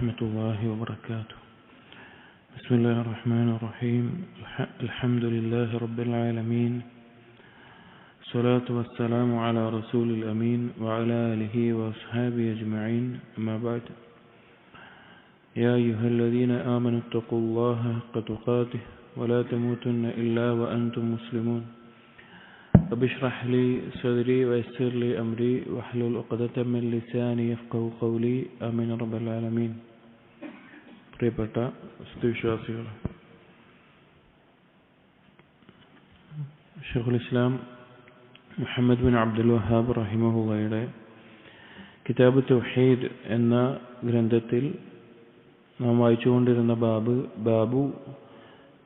ورحمة الله وبركاته. بسم الله الرحمن الرحيم. الحمد لله رب العالمين. الصلاة والسلام على رسول الأمين وعلى آله وأصحابه أجمعين. أما بعد، يا أيها الذين آمنوا اتقوا الله حق تقاته ولا تموتن إلا وأنتم مسلمون. رب اشرح لي صدري ويسر لي أمري واحلل عقدة من لساني يفقهوا قولي. آمين رب العالمين. പ്രിയപ്പെട്ട വിശ്വാസികൾ, ഷെയ്ഖുൽ ഇസ്ലാം മുഹമ്മദ് ബിൻ അബ്ദുൽ വഹാബ് റഹിമഹുള്ളയുടെ കിതാബ് തൗഹീദ് എന്ന ഗ്രന്ഥത്തിൽ നാം വായിച്ചുകൊണ്ടിരുന്ന ബാബു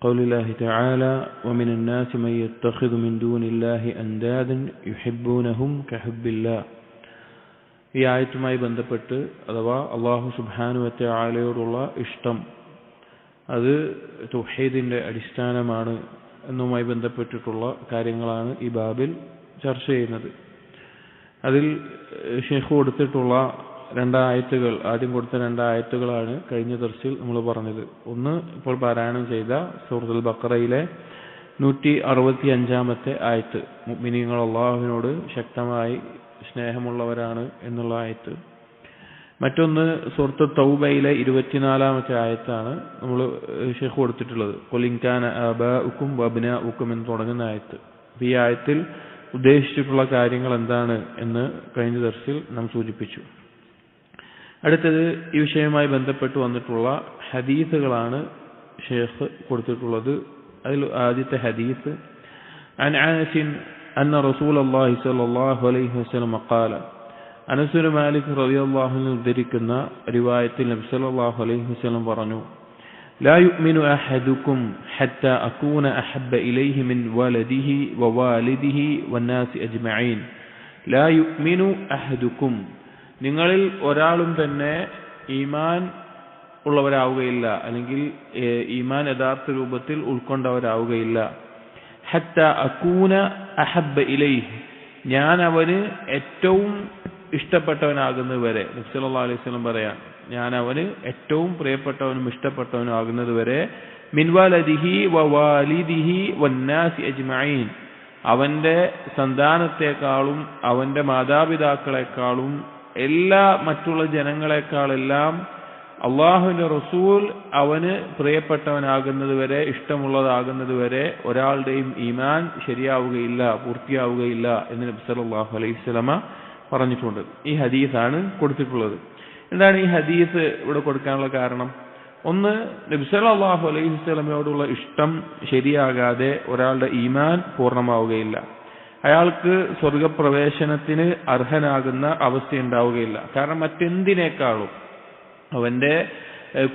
ഖൗലില്ലാഹി തആല വമിന الناس من يتخذ من دون الله أندادا يحبونهم كحب ഈ ആയത്തുമായി ബന്ധപ്പെട്ട്, അഥവാ അല്ലാഹു സുബ്ഹാനഹു വ തആലയോടുള്ള ഇഷ്ടം അത് തൗഹീദിന്റെ അടിസ്ഥാനമാണ് എന്നുമായി ബന്ധപ്പെട്ടിട്ടുള്ള കാര്യങ്ങളാണ് ഈ ബാബിൽ ചർച്ച ചെയ്യുന്നത്. അതിൽ ഷെയ്ഖ് കൊടുത്തിട്ടുള്ള ആദ്യം കൊടുത്ത രണ്ടായത്തുകളാണ് കഴിഞ്ഞ ദർസിൽ നമ്മൾ പറഞ്ഞത്. ഒന്ന് ഇപ്പോൾ പാരായണം ചെയ്ത സൂറത്തുൽ ബഖറയിലെ 165-ാമത്തെ ആയത്ത്, മുഅ്മിനീങ്ങൾ അല്ലാഹുവിനോട് ശക്തമായി സ്നേഹമുള്ളവരാണ് എന്നുള്ള ആയത്ത്. മറ്റൊന്ന് സൂറത്ത് തൗബയിലെ 24-ാമത്തെ ആയത്താണ് നമ്മൾ ഷെയ്ഖ് കൊടുത്തിട്ടുള്ളത്, ഖുൽ ഇൻ കാന ആബാഉകും വഅബ്നാഉകും എന്ന് തുടങ്ങുന്ന ആയത്ത്. ഈ ആയത്തിൽ ഉദ്ദേശിച്ചിട്ടുള്ള കാര്യങ്ങൾ എന്താണ് എന്ന് കഴിഞ്ഞ ദർസിൽ നാം സൂചിപ്പിച്ചു. അടുത്തത് ഈ വിഷയവുമായി ബന്ധപ്പെട്ട് വന്നിട്ടുള്ള ഹദീസുകളാണ് ഷെയ്ഖ് കൊടുത്തിട്ടുള്ളത്. അതിൽ ആദ്യത്തെ ഹദീസ്, അൻ അനസ് അന്ന റസൂലുള്ളാഹി സ്വല്ലല്ലാഹു അലൈഹി വസല്ലം ഖാല, അനസ് ബിൻ മാലിക് റളിയല്ലാഹു അൻഹു ഉദ്ധരിക്കുന്ന റിവായത്തിൽ നബി സല്ലല്ലാഹു അലൈഹി വസല്ലം പറഞ്ഞു, ലാ യുഅ്മിനു അഹദുക്കും ഹത്താ അകൂന അഹബ്ബ ഇലൈഹി മിൻ വലദിഹി വവാലിദിഹി വന്നാസി അജ്മഈൻ. ലാ യുഅ്മിനു അഹദുക്കും, നിങ്ങളിൽ ഒരാളും തന്നെ ഈമാൻ ഉള്ളവരാവുകയില്ല, അല്ലെങ്കിൽ ഈമാൻ യഥാർത്ഥ രൂപത്തിൽ ഉൾക്കൊണ്ടവരാവുകയില്ല. ഹത്താ അകൂന അഹബ്ബ ഇലൈഹി, ഞാൻ അവന് ഏറ്റവും ഇഷ്ടപ്പെട്ടവനാകുന്നത് വരെ. നബി സല്ലല്ലാഹു അലൈഹി വസല്ലം പറയാൻ, ഞാൻ അവന് ഏറ്റവും പ്രിയപ്പെട്ടവനും ഇഷ്ടപ്പെട്ടവനും ആകുന്നത് വരെ. മിൻ വലദിഹി വവാലിദിഹി വന്നാസി അജ്മഈൻ, അവന്റെ സന്താനത്തെക്കാളും അവന്റെ മാതാപിതാക്കളെക്കാളും എല്ലാ മറ്റുള്ള ജനങ്ങളെക്കാളെല്ലാം അള്ളാഹുവിന്റെ റസൂൽ അവന് പ്രിയപ്പെട്ടവനാകുന്നത് വരെ, ഇഷ്ടമുള്ളതാകുന്നത് വരെ ഒരാളുടെയും ഈമാൻ ശരിയാവുകയില്ല, പൂർത്തിയാവുകയില്ല എന്ന് നബി സല്ലല്ലാഹു അലൈഹി വസല്ലമ പറഞ്ഞിട്ടുണ്ട്. ഈ ഹദീസാണ് കൊടുത്തിട്ടുള്ളത്. എന്താണ് ഈ ഹദീസ് ഇവിടെ കൊടുക്കാനുള്ള കാരണം? ഒന്ന്, നബി സല്ലല്ലാഹു അലൈഹി വസല്ലമയോടുള്ള ഇഷ്ടം ശരിയാകാതെ ഒരാളുടെ ഈമാൻ പൂർണ്ണമാവുകയില്ല, അയാൾക്ക് സ്വർഗപ്രവേശനത്തിന് അർഹനാകുന്ന അവസ്ഥയുണ്ടാവുകയില്ല. കാരണം മറ്റെന്തിനേക്കാളും, അവന്റെ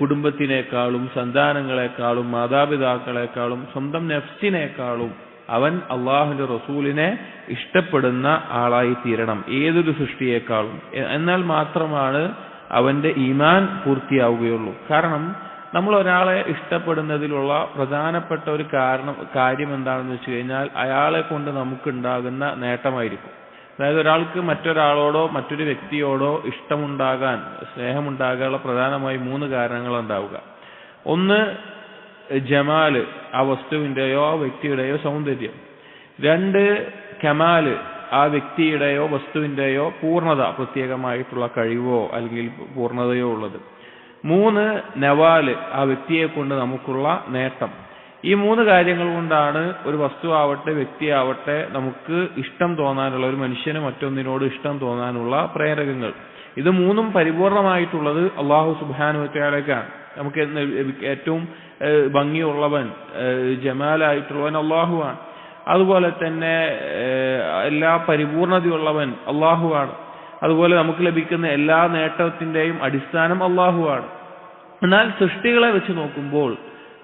കുടുംബത്തിനേക്കാളും സന്താനങ്ങളെക്കാളും മാതാപിതാക്കളെക്കാളും സ്വന്തം നഫ്സിനേക്കാളും അവൻ അള്ളാഹുവിന്റെ റസൂലിനെ ഇഷ്ടപ്പെടുന്ന ആളായി തീരണം, ഏതൊരു സൃഷ്ടിയേക്കാളും. എന്നാൽ മാത്രമാണ് അവന്റെ ഈമാൻ പൂർത്തിയാവുകയുള്ളൂ. കാരണം നമ്മൾ ഒരാളെ ഇഷ്ടപ്പെടുന്നതിലുള്ള പ്രധാനപ്പെട്ട ഒരു കാര്യം എന്താണെന്ന് വെച്ച് കഴിഞ്ഞാൽ, അയാളെ കൊണ്ട് നമുക്കുണ്ടാകുന്ന നേട്ടമായിരിക്കും. അതായത് ഒരാൾക്ക് മറ്റൊരാളോടോ മറ്റൊരു വ്യക്തിയോടോ ഇഷ്ടമുണ്ടാകാൻ, സ്നേഹമുണ്ടാകാനുള്ള പ്രധാനമായി 3 കാരണങ്ങളുണ്ടാവുക. ഒന്ന്, ജമാല്, ആ വസ്തുവിന്റെയോ ആ വ്യക്തിയുടെയോ സൗന്ദര്യം. 2, കമാല്, ആ വ്യക്തിയുടെയോ വസ്തുവിന്റെയോ പൂർണ്ണത, പ്രത്യേകമായിട്ടുള്ള കഴിവോ അല്ലെങ്കിൽ പൂർണ്ണതയോ ഉള്ളത്. 3, നവാല്, ആ വ്യക്തിയെ കൊണ്ട് നമുക്കുള്ള നേട്ടം. ഈ 3 കാര്യങ്ങൾ കൊണ്ടാണ് ഒരു വസ്തുവാവട്ടെ വ്യക്തിയാവട്ടെ നമുക്ക് ഇഷ്ടം തോന്നാനുള്ള, ഒരു മനുഷ്യന് മറ്റൊന്നിനോട് ഇഷ്ടം തോന്നാനുള്ള പ്രേരകങ്ങൾ. ഇത് 3ഉം പരിപൂർണമായിട്ടുള്ളത് അല്ലാഹു സുബ്ഹാനഹു വ തആലയ്ക്കാണ്. നമുക്ക് ഏറ്റവും ഭംഗിയുള്ളവൻ, ജമാലായിട്ടുള്ളവൻ അല്ലാഹുവാണ്. അതുപോലെ തന്നെ എല്ലാ പരിപൂർണതയുള്ളവൻ അല്ലാഹുവാണ്. അതുപോലെ നമുക്ക് ലഭിക്കുന്ന എല്ലാ നേട്ടത്തിന്റെയും അടിസ്ഥാനം അല്ലാഹുവാണ്. എന്നാൽ സൃഷ്ടികളെ വെച്ച് നോക്കുമ്പോൾ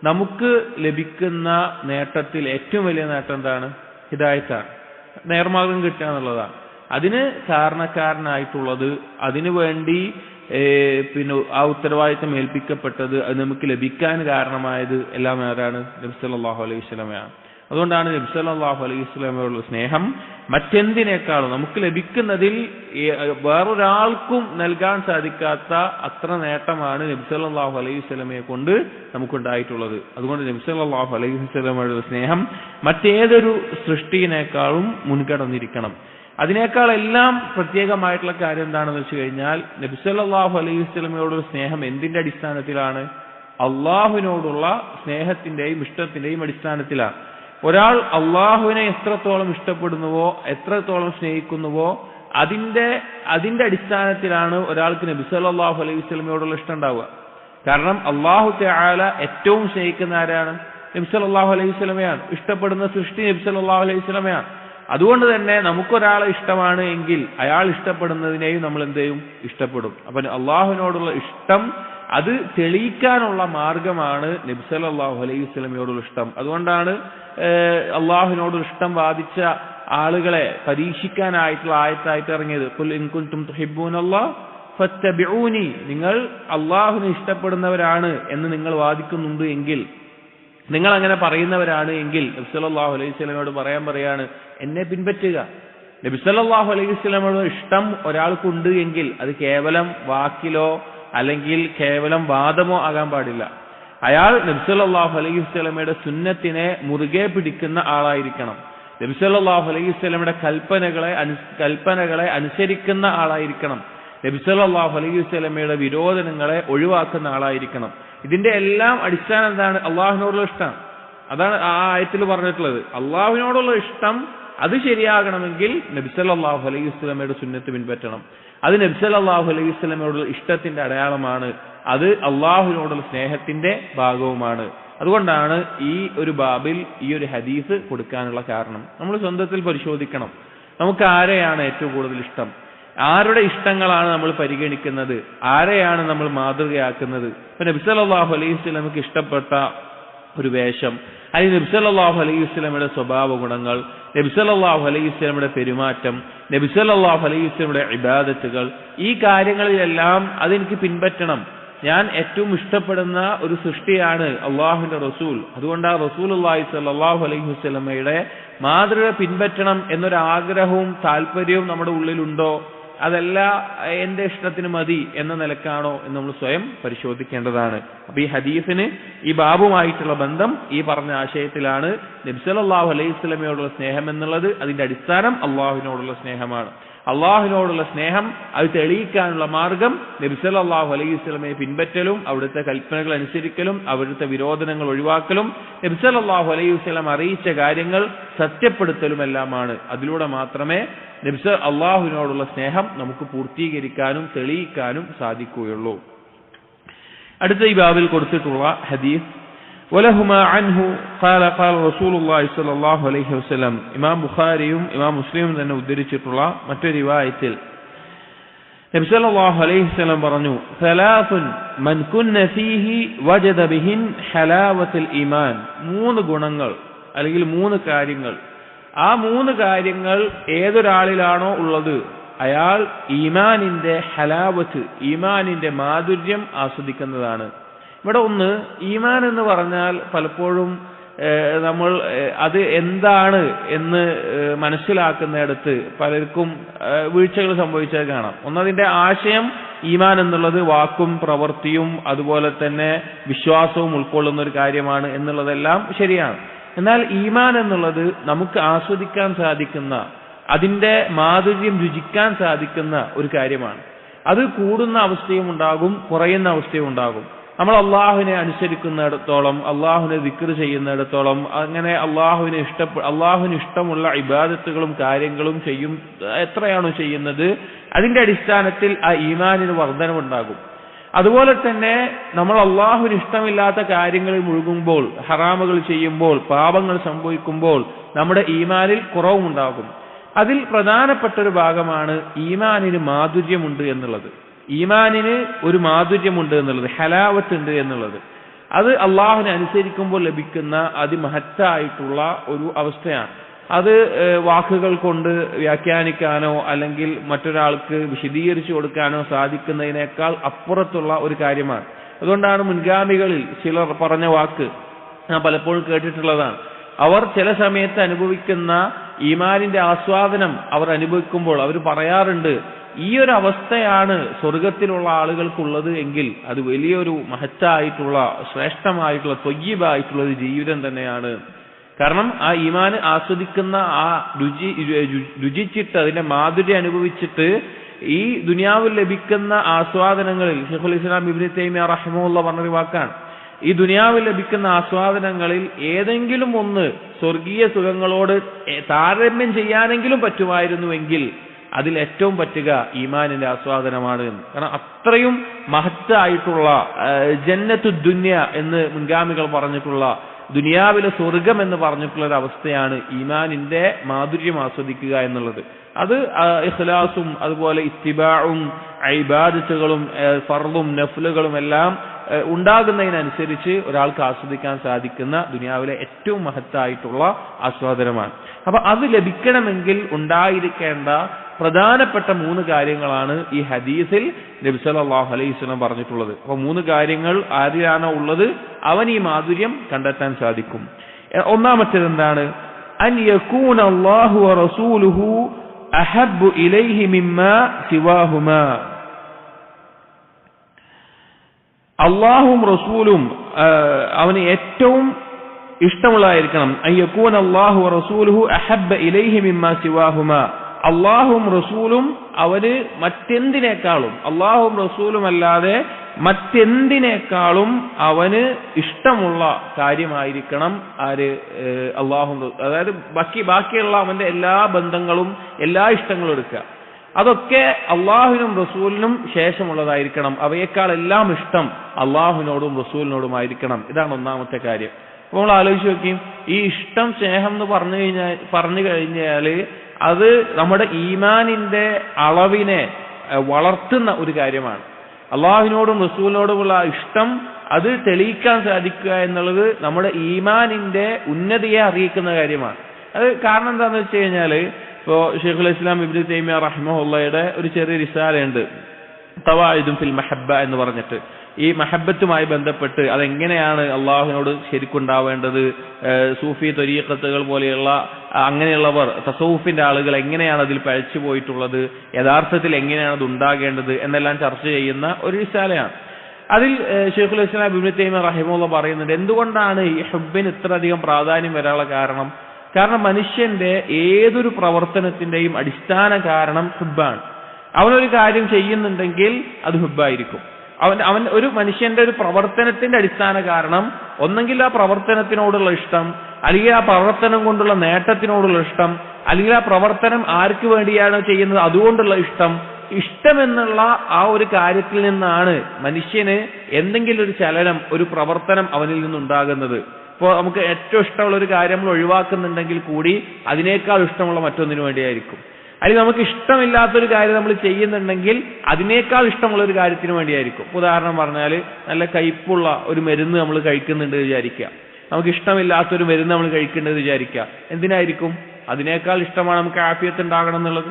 നമുക്ക് ലഭിക്കുന്ന നേട്ടത്തിൽ ഏറ്റവും വലിയ നേട്ടം എന്താണ്? ഹിദായത്താണ്, നേർമാർഗം കിട്ടുക എന്നുള്ളതാണ്. അതിന് കാരണക്കാരനായിട്ടുള്ളത്, അതിനു വേണ്ടി ആ ഉത്തരവാദിത്തം ഏൽപ്പിക്കപ്പെട്ടത്, അത് നമുക്ക് ലഭിക്കാൻ കാരണമായത് എല്ലാം ആരാണ്? നബി സല്ലല്ലാഹു അലൈഹി വസല്ലമയാണ്. അതുകൊണ്ടാണ് നബി സല്ലല്ലാഹു അലൈഹി വസല്ലമയോടുള്ള സ്നേഹം മറ്റെന്തിനേക്കാളും നമുക്ക് ലഭിക്കുന്നതിൽ വേറൊരാൾക്കും നൽകാൻ സാധിക്കാത്ത അത്ര നേട്ടമാണ് നബി സല്ലല്ലാഹു അലൈഹി വസല്ലമയെ കൊണ്ട് നമുക്കുണ്ടായിട്ടുള്ളത്. അതുകൊണ്ട് നബി സല്ലല്ലാഹു അലൈഹി വസല്ലമയോടുള്ള സ്നേഹം മറ്റേതൊരു സൃഷ്ടിയിനേക്കാളും മുൻകടന്നിരിക്കണം. അതിനേക്കാളെല്ലാം പ്രത്യേകമായിട്ടുള്ള കാര്യം എന്താണെന്ന് വെച്ച് കഴിഞ്ഞാൽ നബി സല്ലല്ലാഹു അലൈഹി വസല്ലമയോടുള്ള സ്നേഹം എന്തിന്റെ അടിസ്ഥാനത്തിലാണ്? അള്ളാഹുവിനോടുള്ള സ്നേഹത്തിന്റെയും ഇഷ്ടത്തിന്റെയും അടിസ്ഥാനത്തിലാണ്. ഒരാൾ അള്ളാഹുവിനെ എത്രത്തോളം ഇഷ്ടപ്പെടുന്നുവോ, എത്രത്തോളം സ്നേഹിക്കുന്നുവോ അതിന്റെ അടിസ്ഥാനത്തിലാണ് ഒരാൾക്ക് നബി സല്ലല്ലാഹു അലൈഹി വസല്ലമയോടുള്ള ഇഷ്ടം ഉണ്ടാവുക. കാരണം അല്ലാഹു തആല ഏറ്റവും സ്നേഹിക്കുന്ന ആരാണ്? നബി സല്ലല്ലാഹു അലൈഹി വസല്ലമയാണ്. ഇഷ്ടപ്പെടുന്ന സൃഷ്ടി നബി സല്ലല്ലാഹു അലൈഹി വസല്ലമയാണ്. അതുകൊണ്ട് തന്നെ നമുക്കൊരാളെ ഇഷ്ടമാണ് എങ്കിൽ അയാൾ ഇഷ്ടപ്പെടുന്നതിനെയും നമ്മൾ എന്ത് ചെയ്യും? ഇഷ്ടപ്പെടും. അപ്പൊ അള്ളാഹുവിനോടുള്ള ഇഷ്ടം അത് തെളിയിക്കാനുള്ള മാർഗമാണ് നബി സല്ലല്ലാഹു അലൈഹി വസല്ലമയോടുള്ള ഇഷ്ടം. അതുകൊണ്ടാണ് അള്ളാഹുവിനോടുള്ള ഇഷ്ടം ബാധിച്ച ആളുകളെ പരീക്ഷിക്കാനായിട്ടുള്ള ആയത്തായിട്ട് ഇറങ്ങിയത്. ഖുൽ ഇൻ കുൻതും തുഹിബ്ബൂനല്ലാഹ് ഫത്തബിഊനി, നിങ്ങൾ അള്ളാഹുവിനെ ഇഷ്ടപ്പെടുന്നവരാണ് എന്ന് നിങ്ങൾ വാദിക്കുന്നുണ്ട് എങ്കിൽ, നിങ്ങൾ അങ്ങനെ പറയുന്നവരാണ് എങ്കിൽ നബി സല്ലല്ലാഹു അലൈഹി വസല്ലമയോട് പറയാണ് എന്നെ പിൻപറ്റുക. നബി സല്ലല്ലാഹു അലൈഹി വസല്ലമയോട് ഇഷ്ടം ഒരാൾക്കുണ്ട് എങ്കിൽ അത് കേവലം വാക്കിലോ അല്ലെങ്കിൽ കേവലം വാദമോ ആകാൻ പാടില്ല. അയാൾ നബി സല്ലല്ലാഹു അലൈഹി വസല്ലമയുടെ സുന്നത്തിനെ മുറുകെ പിടിക്കുന്ന ആളായിരിക്കണം. നബി സല്ലല്ലാഹു അലൈഹി വസല്ലമയുടെ കൽപ്പനകളെ അനുസരിക്കുന്ന ആളായിരിക്കണം. നബി സല്ലല്ലാഹു അലൈഹി വസല്ലമയുടെ വിരോധനങ്ങളെ ഒഴിവാക്കുന്ന ആളായിരിക്കണം. ഇതിന്റെ എല്ലാം അടിസ്ഥാനം എന്താണ്? അള്ളാഹുവിനോടുള്ള ഇഷ്ടം. അതാണ് ആ ആയത്തിൽ പറഞ്ഞിട്ടുള്ളത്. അള്ളാഹുവിനോടുള്ള ഇഷ്ടം അത് ശരിയാകണമെങ്കിൽ നബി സല്ലല്ലാഹു അലൈഹി വസല്ലമയുടെ സുന്നത്ത് പിൻപറ്റണം. അത് നബി സല്ലല്ലാഹു അലൈഹി വസല്ലമയോടുള്ള ഇഷ്ടത്തിന്റെ അടയാളമാണ്. അത് അള്ളാഹുവിനോടുള്ള സ്നേഹത്തിന്റെ ഭാഗവുമാണ്. അതുകൊണ്ടാണ് ഈ ഒരു ബാബിൽ ഈ ഒരു ഹദീസ് കൊടുക്കാനുള്ള കാരണം. നമ്മൾ സ്വന്തത്തിൽ പരിശോധിക്കണം, നമുക്ക് ആരെയാണ് ഏറ്റവും കൂടുതൽ ഇഷ്ടം, ആരുടെ ഇഷ്ടങ്ങളാണ് നമ്മൾ പരിഗണിക്കുന്നത്, ആരെയാണ് നമ്മൾ മാതൃകയാക്കുന്നത്. ഇപ്പൊ നബി സല്ലല്ലാഹു അലൈഹി വസല്ലമക്ക് ഇഷ്ടപ്പെട്ട ഒരു വേഷം, അല്ലെങ്കിൽ നബി സല്ലല്ലാഹു അലൈഹി വസല്ലമയുടെ സ്വഭാവ ഗുണങ്ങൾ, നബി സല്ലല്ലാഹു അലൈഹി വസല്ലമയുടെ പെരുമാറ്റം, നബി സല്ലല്ലാഹു അലൈഹി വസല്ലമയുടെ ഇബാദത്തുകൾ, ഈ കാര്യങ്ങളിലെല്ലാം അതെനിക്ക് പിൻപറ്റണം. ഞാൻ ഏറ്റവും ഇഷ്ടപ്പെടുന്ന ഒരു സൃഷ്ടിയാണ് അള്ളാഹുവിന്റെ റസൂൽ. അതുകൊണ്ട് ആ റസൂലുള്ളാഹി സ്വല്ലല്ലാഹു അലൈഹി വസല്ലമയുടെ മാതൃക പിൻപറ്റണം എന്നൊരാഗ്രഹവും താല്പര്യവും നമ്മുടെ ഉള്ളിലുണ്ടോ? അതല്ല എന്റെ ഇഷ്ടത്തിന് മതി എന്ന നിലക്കാണോ എന്ന് നമ്മൾ സ്വയം പരിശോധിക്കേണ്ടതാണ്. അപ്പൊ ഈ ഹദീസിന് ഈ ബാബുമായിട്ടുള്ള ബന്ധം ഈ പറഞ്ഞ ആശയത്തിലാണ്. നബി സല്ലല്ലാഹു അലൈഹി വസല്ലമയോടുള്ള സ്നേഹം എന്നുള്ളത് അതിന്റെ അടിസ്ഥാനം അള്ളാഹുവിനോടുള്ള സ്നേഹമാണ്. അള്ളാഹുവിനോടുള്ള സ്നേഹം അത് തെളിയിക്കാനുള്ള മാർഗം നബി സല്ലല്ലാഹു അലൈഹി വസല്ലമയെ പിൻപറ്റലും അവിടുത്തെ കൽപ്പനകൾ അനുസരിക്കലും അവിടുത്തെ വിരോധനങ്ങൾ ഒഴിവാക്കലും നബി സല്ലല്ലാഹു അലൈഹി വസല്ലം അറിയിച്ച കാര്യങ്ങൾ സത്യപ്പെടുത്തലുമെല്ലാമാണ്. അതിലൂടെ മാത്രമേ അള്ളാഹുവിനോടുള്ള സ്നേഹം നമുക്ക് പൂർത്തീകരിക്കാനും തെളിയിക്കാനും സാധിക്കുകയുള്ളൂ. അടുത്ത ഈ ബാബിൽ കൊടുത്തിട്ടുള്ള ഹദീസ് വലഹുമാ അൻഹു ഖാല ഖാല റസൂലുള്ളാഹി സ്വല്ലല്ലാഹു അലൈഹി വസല്ലം, ഇമാം ബുഖാരിയും ഇമാം മുസ്ലിമും തന്നെ ഉദ്ധരിച്ചിട്ടുള്ള മറ്റൊരു റിവായത്തിൽ നബി സല്ലല്ലാഹു അലൈഹി വസല്ലം പറഞ്ഞു, സലാസുൻ മൻ കുന്ന ഫീഹി വജദ ബിഹിൻ ഹലാവത്തുൽ ഈമാൻ. 3 ഗുണങ്ങൾ അല്ലെങ്കിൽ 3 കാര്യങ്ങൾ, ആ 3 കാര്യങ്ങൾ ഏതൊരാളിലാണോ ഉള്ളത് അയാൾ ഈമാനിന്റെ ഹലാവത്ത്, ഈമാനിന്റെ മാധുര്യം ആസ്വദിക്കുന്നതാണ്. ഇവിടെ ഒന്ന്, ഈമാൻ എന്ന് പറഞ്ഞാൽ പലപ്പോഴും നമ്മൾ അത് എന്താണ് എന്ന് മനസ്സിലാക്കുന്നിടത്ത് പലർക്കും വീഴ്ചകൾ സംഭവിച്ചത് കാണാം. ഒന്നതിന്റെ ആശയം ഈമാൻ എന്നുള്ളത് വാക്കും പ്രവൃത്തിയും അതുപോലെ തന്നെ വിശ്വാസവും ഉൾക്കൊള്ളുന്ന ഒരു കാര്യമാണ് എന്നുള്ളതെല്ലാം ശരിയാണ്. എന്നാൽ ഈമാൻ എന്നുള്ളത് നമുക്ക് ആസ്വദിക്കാൻ സാധിക്കുന്ന, അതിന്റെ മാധുര്യം രുചിക്കാൻ സാധിക്കുന്ന ഒരു കാര്യമാണ്. അത് കൂടുന്ന അവസ്ഥയും ഉണ്ടാകും, കുറയുന്ന അവസ്ഥയും ഉണ്ടാകും. നമ്മൾ അള്ളാഹുവിനെ അനുസരിക്കുന്നിടത്തോളം, അള്ളാഹുവിനെ ദിക്ർ ചെയ്യുന്നിടത്തോളം, അങ്ങനെ അള്ളാഹുവിന് ഇഷ്ടമുള്ള ഇബാദത്തുകളും കാര്യങ്ങളും എത്രയാണോ ചെയ്യുന്നത് അതിന്റെ അടിസ്ഥാനത്തിൽ ആ ഈമാനിന് വർധനവുണ്ടാകും. അതുപോലെ തന്നെ നമ്മൾ അള്ളാഹുവിന് ഇഷ്ടമില്ലാത്ത കാര്യങ്ങളിൽ മുഴുകുമ്പോൾ, ഹറാമുകൾ ചെയ്യുമ്പോൾ, പാപങ്ങൾ സംഭവിക്കുമ്പോൾ നമ്മുടെ ഈമാനിൽ കുറവുണ്ടാകും. അതിൽ പ്രധാനപ്പെട്ട ഒരു ഭാഗമാണ് ഈമാനിന് മാധുര്യമുണ്ട് എന്നുള്ളത്. ഈമാനിന് ഒരു മാധുര്യമുണ്ട് എന്നുള്ളത്, ഹലാവത്ത് ഉണ്ട് എന്നുള്ളത്. അത് അള്ളാഹുവിനെ അനുസരിക്കുമ്പോൾ ലഭിക്കുന്ന അതിമഹത്തായിട്ടുള്ള ഒരു അവസ്ഥയാണ്. അത് വാക്കുകൾ കൊണ്ട് വ്യാഖ്യാനിക്കാനോ അല്ലെങ്കിൽ മറ്റൊരാൾക്ക് വിശദീകരിച്ചു കൊടുക്കാനോ സാധിക്കുന്നതിനേക്കാൾ അപ്പുറത്തുള്ള ഒരു കാര്യമാണ്. അതുകൊണ്ടാണ് മുൻഗാമികളിൽ ചിലർ പറഞ്ഞ വാക്ക് ഞാൻ പലപ്പോഴും കേട്ടിട്ടുള്ളതാണ്, അവർ ചില സമയത്ത് അനുഭവിക്കുന്ന ഈമാനിന്റെ ആസ്വാദനം അവർ അനുഭവിക്കുമ്പോൾ അവർ പറയാറുണ്ട്, ഈ ഒരു അവസ്ഥയാണ് സ്വർഗത്തിലുള്ള ആളുകൾക്കുള്ളത് എങ്കിൽ അത് വലിയൊരു മഹത്തായിട്ടുള്ള ശ്രേഷ്ഠമായിട്ടുള്ള ത്വയ്യിബായിട്ടുള്ള ഒരു ജീവിതം തന്നെയാണ്. കാരണം ആ ഈമാന് ആസ്വദിക്കുന്ന ആ രുചിച്ചിട്ട് അതിന്റെ മാധുര്യം അനുഭവിച്ചിട്ട് ഈ ദുനിയാവിൽ ലഭിക്കുന്ന ആസ്വാദനങ്ങളിൽ ശൈഖുൽ ഇസ്ലാം ഇബ്നു തൈമിയ്യ റഹിമഹുല്ലാഹ് പറഞ്ഞൊരു വാക്കാണ്, ഈ ദുനിയാവിൽ ലഭിക്കുന്ന ആസ്വാദനങ്ങളിൽ ഏതെങ്കിലും ഒന്ന് സ്വർഗീയ സുഖങ്ങളോട് താരതമ്യം ചെയ്യാനെങ്കിലും പറ്റുമായിരുന്നുവെങ്കിൽ അതിൽ ഏറ്റവും പറ്റുക ഈമാനിന്റെ ആസ്വാദനമാണ്. കാരണം അത്രയും മഹത്തായിട്ടുള്ള ജന്നത്തു ദുനിയ എന്ന് മുൻഗാമികൾ പറഞ്ഞിട്ടുള്ള ദുനിയാവിലെ സ്വർഗം എന്ന് പറഞ്ഞിട്ടുള്ള ഒരു അവസ്ഥയാണ് ഈമാനിന്റെ മാധുര്യം ആസ്വദിക്കുക എന്നുള്ളത്. അത് ഇഖ്ലാസും അതുപോലെ ഇത്തിബാഉം ഇബാദത്തുകളും ഫർളും നഫ്ലുകളും എല്ലാം ഉണ്ടാകുന്നതിനനുസരിച്ച് ഒരാൾക്ക് ആസ്വദിക്കാൻ സാധിക്കുന്ന ദുനിയാവിലെ ഏറ്റവും മഹത്തായിട്ടുള്ള ആസ്വാദനമാണ്. അപ്പൊ അത് ലഭിക്കണമെങ്കിൽ ഉണ്ടായിരിക്കേണ്ട പ്രധാനപ്പെട്ട 3 കാര്യങ്ങളാണ് ഈ ഹദീസിൽ നബി സല്ലല്ലാഹു അലൈഹി വസല്ലം പറഞ്ഞിട്ടുള്ളത്. അപ്പൊ 3 കാര്യങ്ങൾ ആരിലാണോ ഉള്ളത് അവൻ ഈ മാധുര്യം കണ്ടെത്താൻ സാധിക്കും. ഒന്നാമത്തേത് എന്താണ്? അൻ യകൂന അല്ലാഹു വ റസൂലുഹു അഹബ്ബു ഇലൈഹി മിമ്മാ സിവാഹുമാ. അല്ലാഹും റസൂലും അവന് ഏറ്റവും ഇഷ്ടമുള്ളതായിരിക്കണം. അൻ യകൂന അല്ലാഹു വ റസൂലുഹു അഹബ്ബ ഇലൈഹി മിമ്മാ സിവാഹുമാ. അള്ളാഹും റസൂലും അവന് മറ്റെന്തിനേക്കാളും, അള്ളാഹും റസൂലും അല്ലാതെ മറ്റെന്തിനേക്കാളും അവന് ഇഷ്ടമുള്ള കാര്യമായിരിക്കണം ആര്? അള്ളാഹും. അതായത് ബാക്കിയുള്ള അവന്റെ എല്ലാ ബന്ധങ്ങളും എല്ലാ ഇഷ്ടങ്ങളും എടുക്കുക, അതൊക്കെ അള്ളാഹുവിനും റസൂലിനും ശേഷമുള്ളതായിരിക്കണം. അവയേക്കാളെല്ലാം ഇഷ്ടം അള്ളാഹുവിനോടും റസൂലിനോടുമായിരിക്കണം. ഇതാണ് ഒന്നാമത്തെ കാര്യം. അപ്പോൾ നമ്മൾ ആലോചിച്ച് നോക്കിയും, ഈ ഇഷ്ടം സ്നേഹം എന്ന് പറഞ്ഞു കഴിഞ്ഞാൽ അത് നമ്മുടെ ഈമാനിന്റെ അളവിനെ വളർത്തുന്ന ഒരു കാര്യമാണ്. അള്ളാഹുവിനോടും റസൂലിനോടുമുള്ള ഇഷ്ടം അത് തെളിയിക്കാൻ സാധിക്കുക എന്നുള്ളത് നമ്മുടെ ഈമാനിന്റെ ഉന്നതിയെ അറിയിക്കുന്ന കാര്യമാണ്. അത് കാരണം എന്താണെന്ന് വെച്ച് കഴിഞ്ഞാല്, ഇപ്പോ ശൈഖുൽ ഇസ്ലാം ഇബ്നു തൈമിയ്യ റഹിമഹുള്ളയുടെ ഒരു ചെറിയ റിസാലയുണ്ട്, ഖവാഇദുൻ ഫിൽ മഹബ്ബ എന്ന് പറഞ്ഞിട്ട്. ഈ മഹബ്ബത്തുമായി ബന്ധപ്പെട്ട് അതെങ്ങനെയാണ് അള്ളാഹുവിനോട് ശരിക്കുണ്ടാവേണ്ടത്, സൂഫി ത്വരീഖത്തുകൾ പോലെയുള്ള അങ്ങനെയുള്ളവർ തസവുഫിന്റെ ആളുകൾ എങ്ങനെയാണ് അതിൽ പഴച്ചു പോയിട്ടുള്ളത്, യഥാർത്ഥത്തിൽ എങ്ങനെയാണ് അത് ഉണ്ടാകേണ്ടത് എന്നെല്ലാം ചർച്ച ചെയ്യുന്ന ഒരു റിസാലയാണ്. അതിൽ ശൈഖുൽ ഇസ്ലാം ഇബ്നു തൈമിയ്യ റഹിമഹുല്ലാഹ് പറയുന്നുണ്ട്, എന്തുകൊണ്ടാണ് ഈ ഹുബ്ബിന് ഇത്രയധികം പ്രാധാന്യം വരാനുള്ള കാരണം? കാരണം മനുഷ്യന്റെ ഏതൊരു പ്രവർത്തനത്തിന്റെയും അടിസ്ഥാന കാരണം ഹുബ്ബാണ്. അവനൊരു കാര്യം ചെയ്യുന്നുണ്ടെങ്കിൽ അത് ഹുബ്ബായിരിക്കും. അവൻ ഒരു മനുഷ്യന്റെ ഒരു പ്രവർത്തനത്തിന്റെ അടിസ്ഥാന കാരണം ഒന്നെങ്കിൽ ആ പ്രവർത്തനത്തിനോടുള്ള ഇഷ്ടം, അല്ലെങ്കിൽ ആ പ്രവർത്തനം കൊണ്ടുള്ള നേട്ടത്തിനോടുള്ള ഇഷ്ടം, അല്ലെങ്കിൽ ആ പ്രവർത്തനം ആർക്ക് വേണ്ടിയാണോ ചെയ്യുന്നത് അതുകൊണ്ടുള്ള ഇഷ്ടം. ഇഷ്ടമെന്നുള്ള ആ ഒരു കാര്യത്തിൽ നിന്നാണ് മനുഷ്യന് എന്തെങ്കിലും ഒരു ചലനം, ഒരു പ്രവർത്തനം അവനിൽ നിന്നുണ്ടാകുന്നത്. ഇപ്പോൾ നമുക്ക് ഏറ്റവും ഇഷ്ടമുള്ള ഒരു കാര്യം നമ്മൾ ഒഴിവാക്കുന്നുണ്ടെങ്കിൽ കൂടി അതിനേക്കാൾ ഇഷ്ടമുള്ള മറ്റൊന്നിനു വേണ്ടിയായിരിക്കും. അല്ലെങ്കിൽ നമുക്ക് ഇഷ്ടമില്ലാത്തൊരു കാര്യം നമ്മൾ ചെയ്യുന്നുണ്ടെങ്കിൽ അതിനേക്കാൾ ഇഷ്ടമുള്ള ഒരു കാര്യത്തിന് വേണ്ടിയായിരിക്കും. ഉദാഹരണം പറഞ്ഞാൽ, നല്ല കയ്പുള്ള ഒരു മരുന്ന് നമ്മൾ കഴിക്കുന്നുണ്ട് വിചാരിക്കുക, നമുക്ക് ഇഷ്ടമില്ലാത്തൊരു മരുന്ന് നമ്മൾ കഴിക്കേണ്ടത് വിചാരിക്കുക, എന്തിനായിരിക്കും? അതിനേക്കാൾ ഇഷ്ടമാണ് നമുക്ക് ആഫിയത്ത് ഉണ്ടാകണം എന്നുള്ളത്,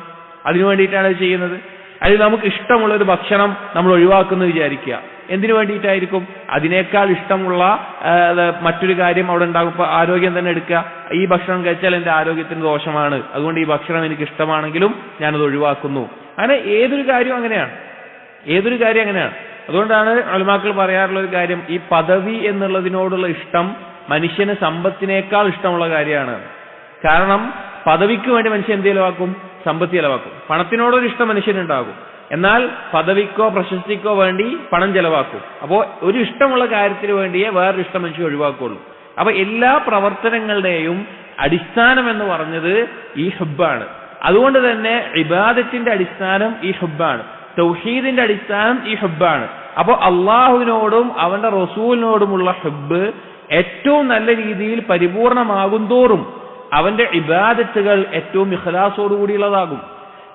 അതിനു വേണ്ടിയിട്ടാണ് അത് ചെയ്യുന്നത്. അല്ലെങ്കിൽ നമുക്ക് ഇഷ്ടമുള്ള ഒരു ഭക്ഷണം നമ്മൾ ഒഴിവാക്കുന്നത് വിചാരിക്കുക, എന്തിനു വേണ്ടിയിട്ടായിരിക്കും? അതിനേക്കാൾ ഇഷ്ടമുള്ള മറ്റൊരു കാര്യം അവിടെ ഉണ്ടാകും. ഇപ്പൊ ആരോഗ്യം തന്നെ എടുക്കുക, ഈ ഭക്ഷണം കഴിച്ചാൽ എന്റെ ആരോഗ്യത്തിന് ദോഷമാണ്, അതുകൊണ്ട് ഈ ഭക്ഷണം എനിക്ക് ഇഷ്ടമാണെങ്കിലും ഞാനത് ഒഴിവാക്കുന്നു. അങ്ങനെ ഏതൊരു കാര്യവും അങ്ങനെയാണ്, ഏതൊരു കാര്യം അങ്ങനെയാണ്. അതുകൊണ്ടാണ് ഉലമാക്കൾ പറയാറുള്ള ഒരു കാര്യം, ഈ പദവി എന്നുള്ളതിനോടുള്ള ഇഷ്ടം മനുഷ്യന് സമ്പത്തിനേക്കാൾ ഇഷ്ടമുള്ള കാര്യമാണ്. കാരണം പദവിക്ക് വേണ്ടി മനുഷ്യൻ എന്ത് ചെലവാക്കും? സമ്പത്ത് ചെലവാക്കും. പണത്തിനോടൊരു ഇഷ്ടം മനുഷ്യനുണ്ടാകും, എന്നാൽ പദവിക്കോ പ്രശസ്തിക്കോ വേണ്ടി പണം ചെലവാക്കും. അപ്പോൾ ഒരു ഇഷ്ടമുള്ള കാര്യത്തിന് വേണ്ടിയേ വേറൊരു ഇഷ്ടം മനുഷ്യൻ ഒഴിവാക്കുള്ളൂ. അപ്പൊ എല്ലാ പ്രവർത്തനങ്ങളുടെയും അടിസ്ഥാനം എന്ന് പറഞ്ഞത് ഈ ഹുബ്ബാണ്. അതുകൊണ്ട് തന്നെ ഇബാദത്തിന്റെ അടിസ്ഥാനം ഈ ഹുബ്ബാണ്, തൗഹീദിന്റെ അടിസ്ഥാനം ഈ ഹുബ്ബാണ്. അപ്പോൾ അള്ളാഹുവിനോടും അവന്റെ റസൂലിനോടുമുള്ള ഹുബ്ബ് ഏറ്റവും നല്ല രീതിയിൽ പരിപൂർണമാകുന്തോറും അവന്റെ ഇബാദത്തുകൾ ഏറ്റവും ഇഖ്ലാസോടുകൂടിയുള്ളതാകും.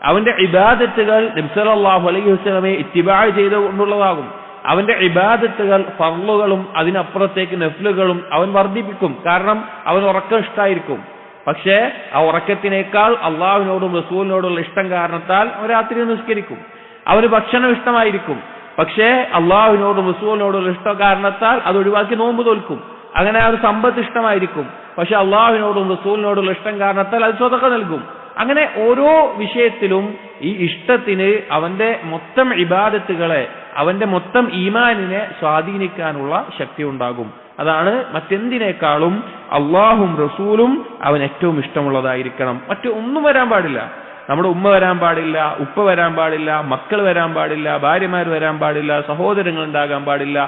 അവന്റെ ഇബാദത്തുകൾ നബി സല്ലല്ലാഹു അലൈഹി വസല്ലമയെ ഇത്തിബാ ചെയ്തുകൊണ്ടുള്ളതാകും. അവന്റെ ഇബാദത്തുകൾ ഫർളുകളും അതിനപ്പുറത്തേക്ക് നഫ്ലുകളും അവൻ വർദ്ധിപ്പിക്കും. കാരണം അവൻ ഉറക്കം ഇഷ്ടമായിരിക്കും, പക്ഷേ ആ ഉറക്കത്തിനേക്കാൾ അള്ളാഹുവിനോടും റസൂലിനോടുള്ള ഇഷ്ടം കാരണത്താൽ അവൻ രാത്രി നിസ്കരിക്കും. അവന് ഭക്ഷണം ഇഷ്ടമായിരിക്കും, പക്ഷേ അള്ളാഹുവിനോടും റസൂലിനോടുള്ള ഇഷ്ടം കാരണത്താൽ അത് ഒഴിവാക്കി നോമ്പ് തോൽക്കും. അങ്ങനെ ആ ഒരു സമ്പത്ത് ഇഷ്ടമായിരിക്കും, പക്ഷെ അള്ളാഹുവിനോടും റസൂലിനോടുള്ള ഇഷ്ടം കാരണത്താൽ അത് സ്വതക്ക നൽകും. അങ്ങനെ ഓരോ വിഷയത്തിലും ഈ ഇഷ്ടത്തിന് അവന്റെ മൊത്തം ഇബാദത്തുകളെ, അവന്റെ മൊത്തം ഈമാനിനെ സ്വാധീനിക്കാനുള്ള ശക്തി ഉണ്ടാകും. അതാണ് മറ്റെന്തിനേക്കാളും അള്ളാഹും റസൂലും അവൻ ഏറ്റവും ഇഷ്ടമുള്ളതായിരിക്കണം. ഒന്നും വരാൻ പാടില്ല. നമ്മുടെ ഉമ്മ വരാൻ പാടില്ല, ഉപ്പ വരാൻ പാടില്ല, മക്കൾ വരാൻ പാടില്ല, ഭാര്യമാർ വരാൻ പാടില്ല, സഹോദരങ്ങൾ ഉണ്ടാകാൻ പാടില്ല,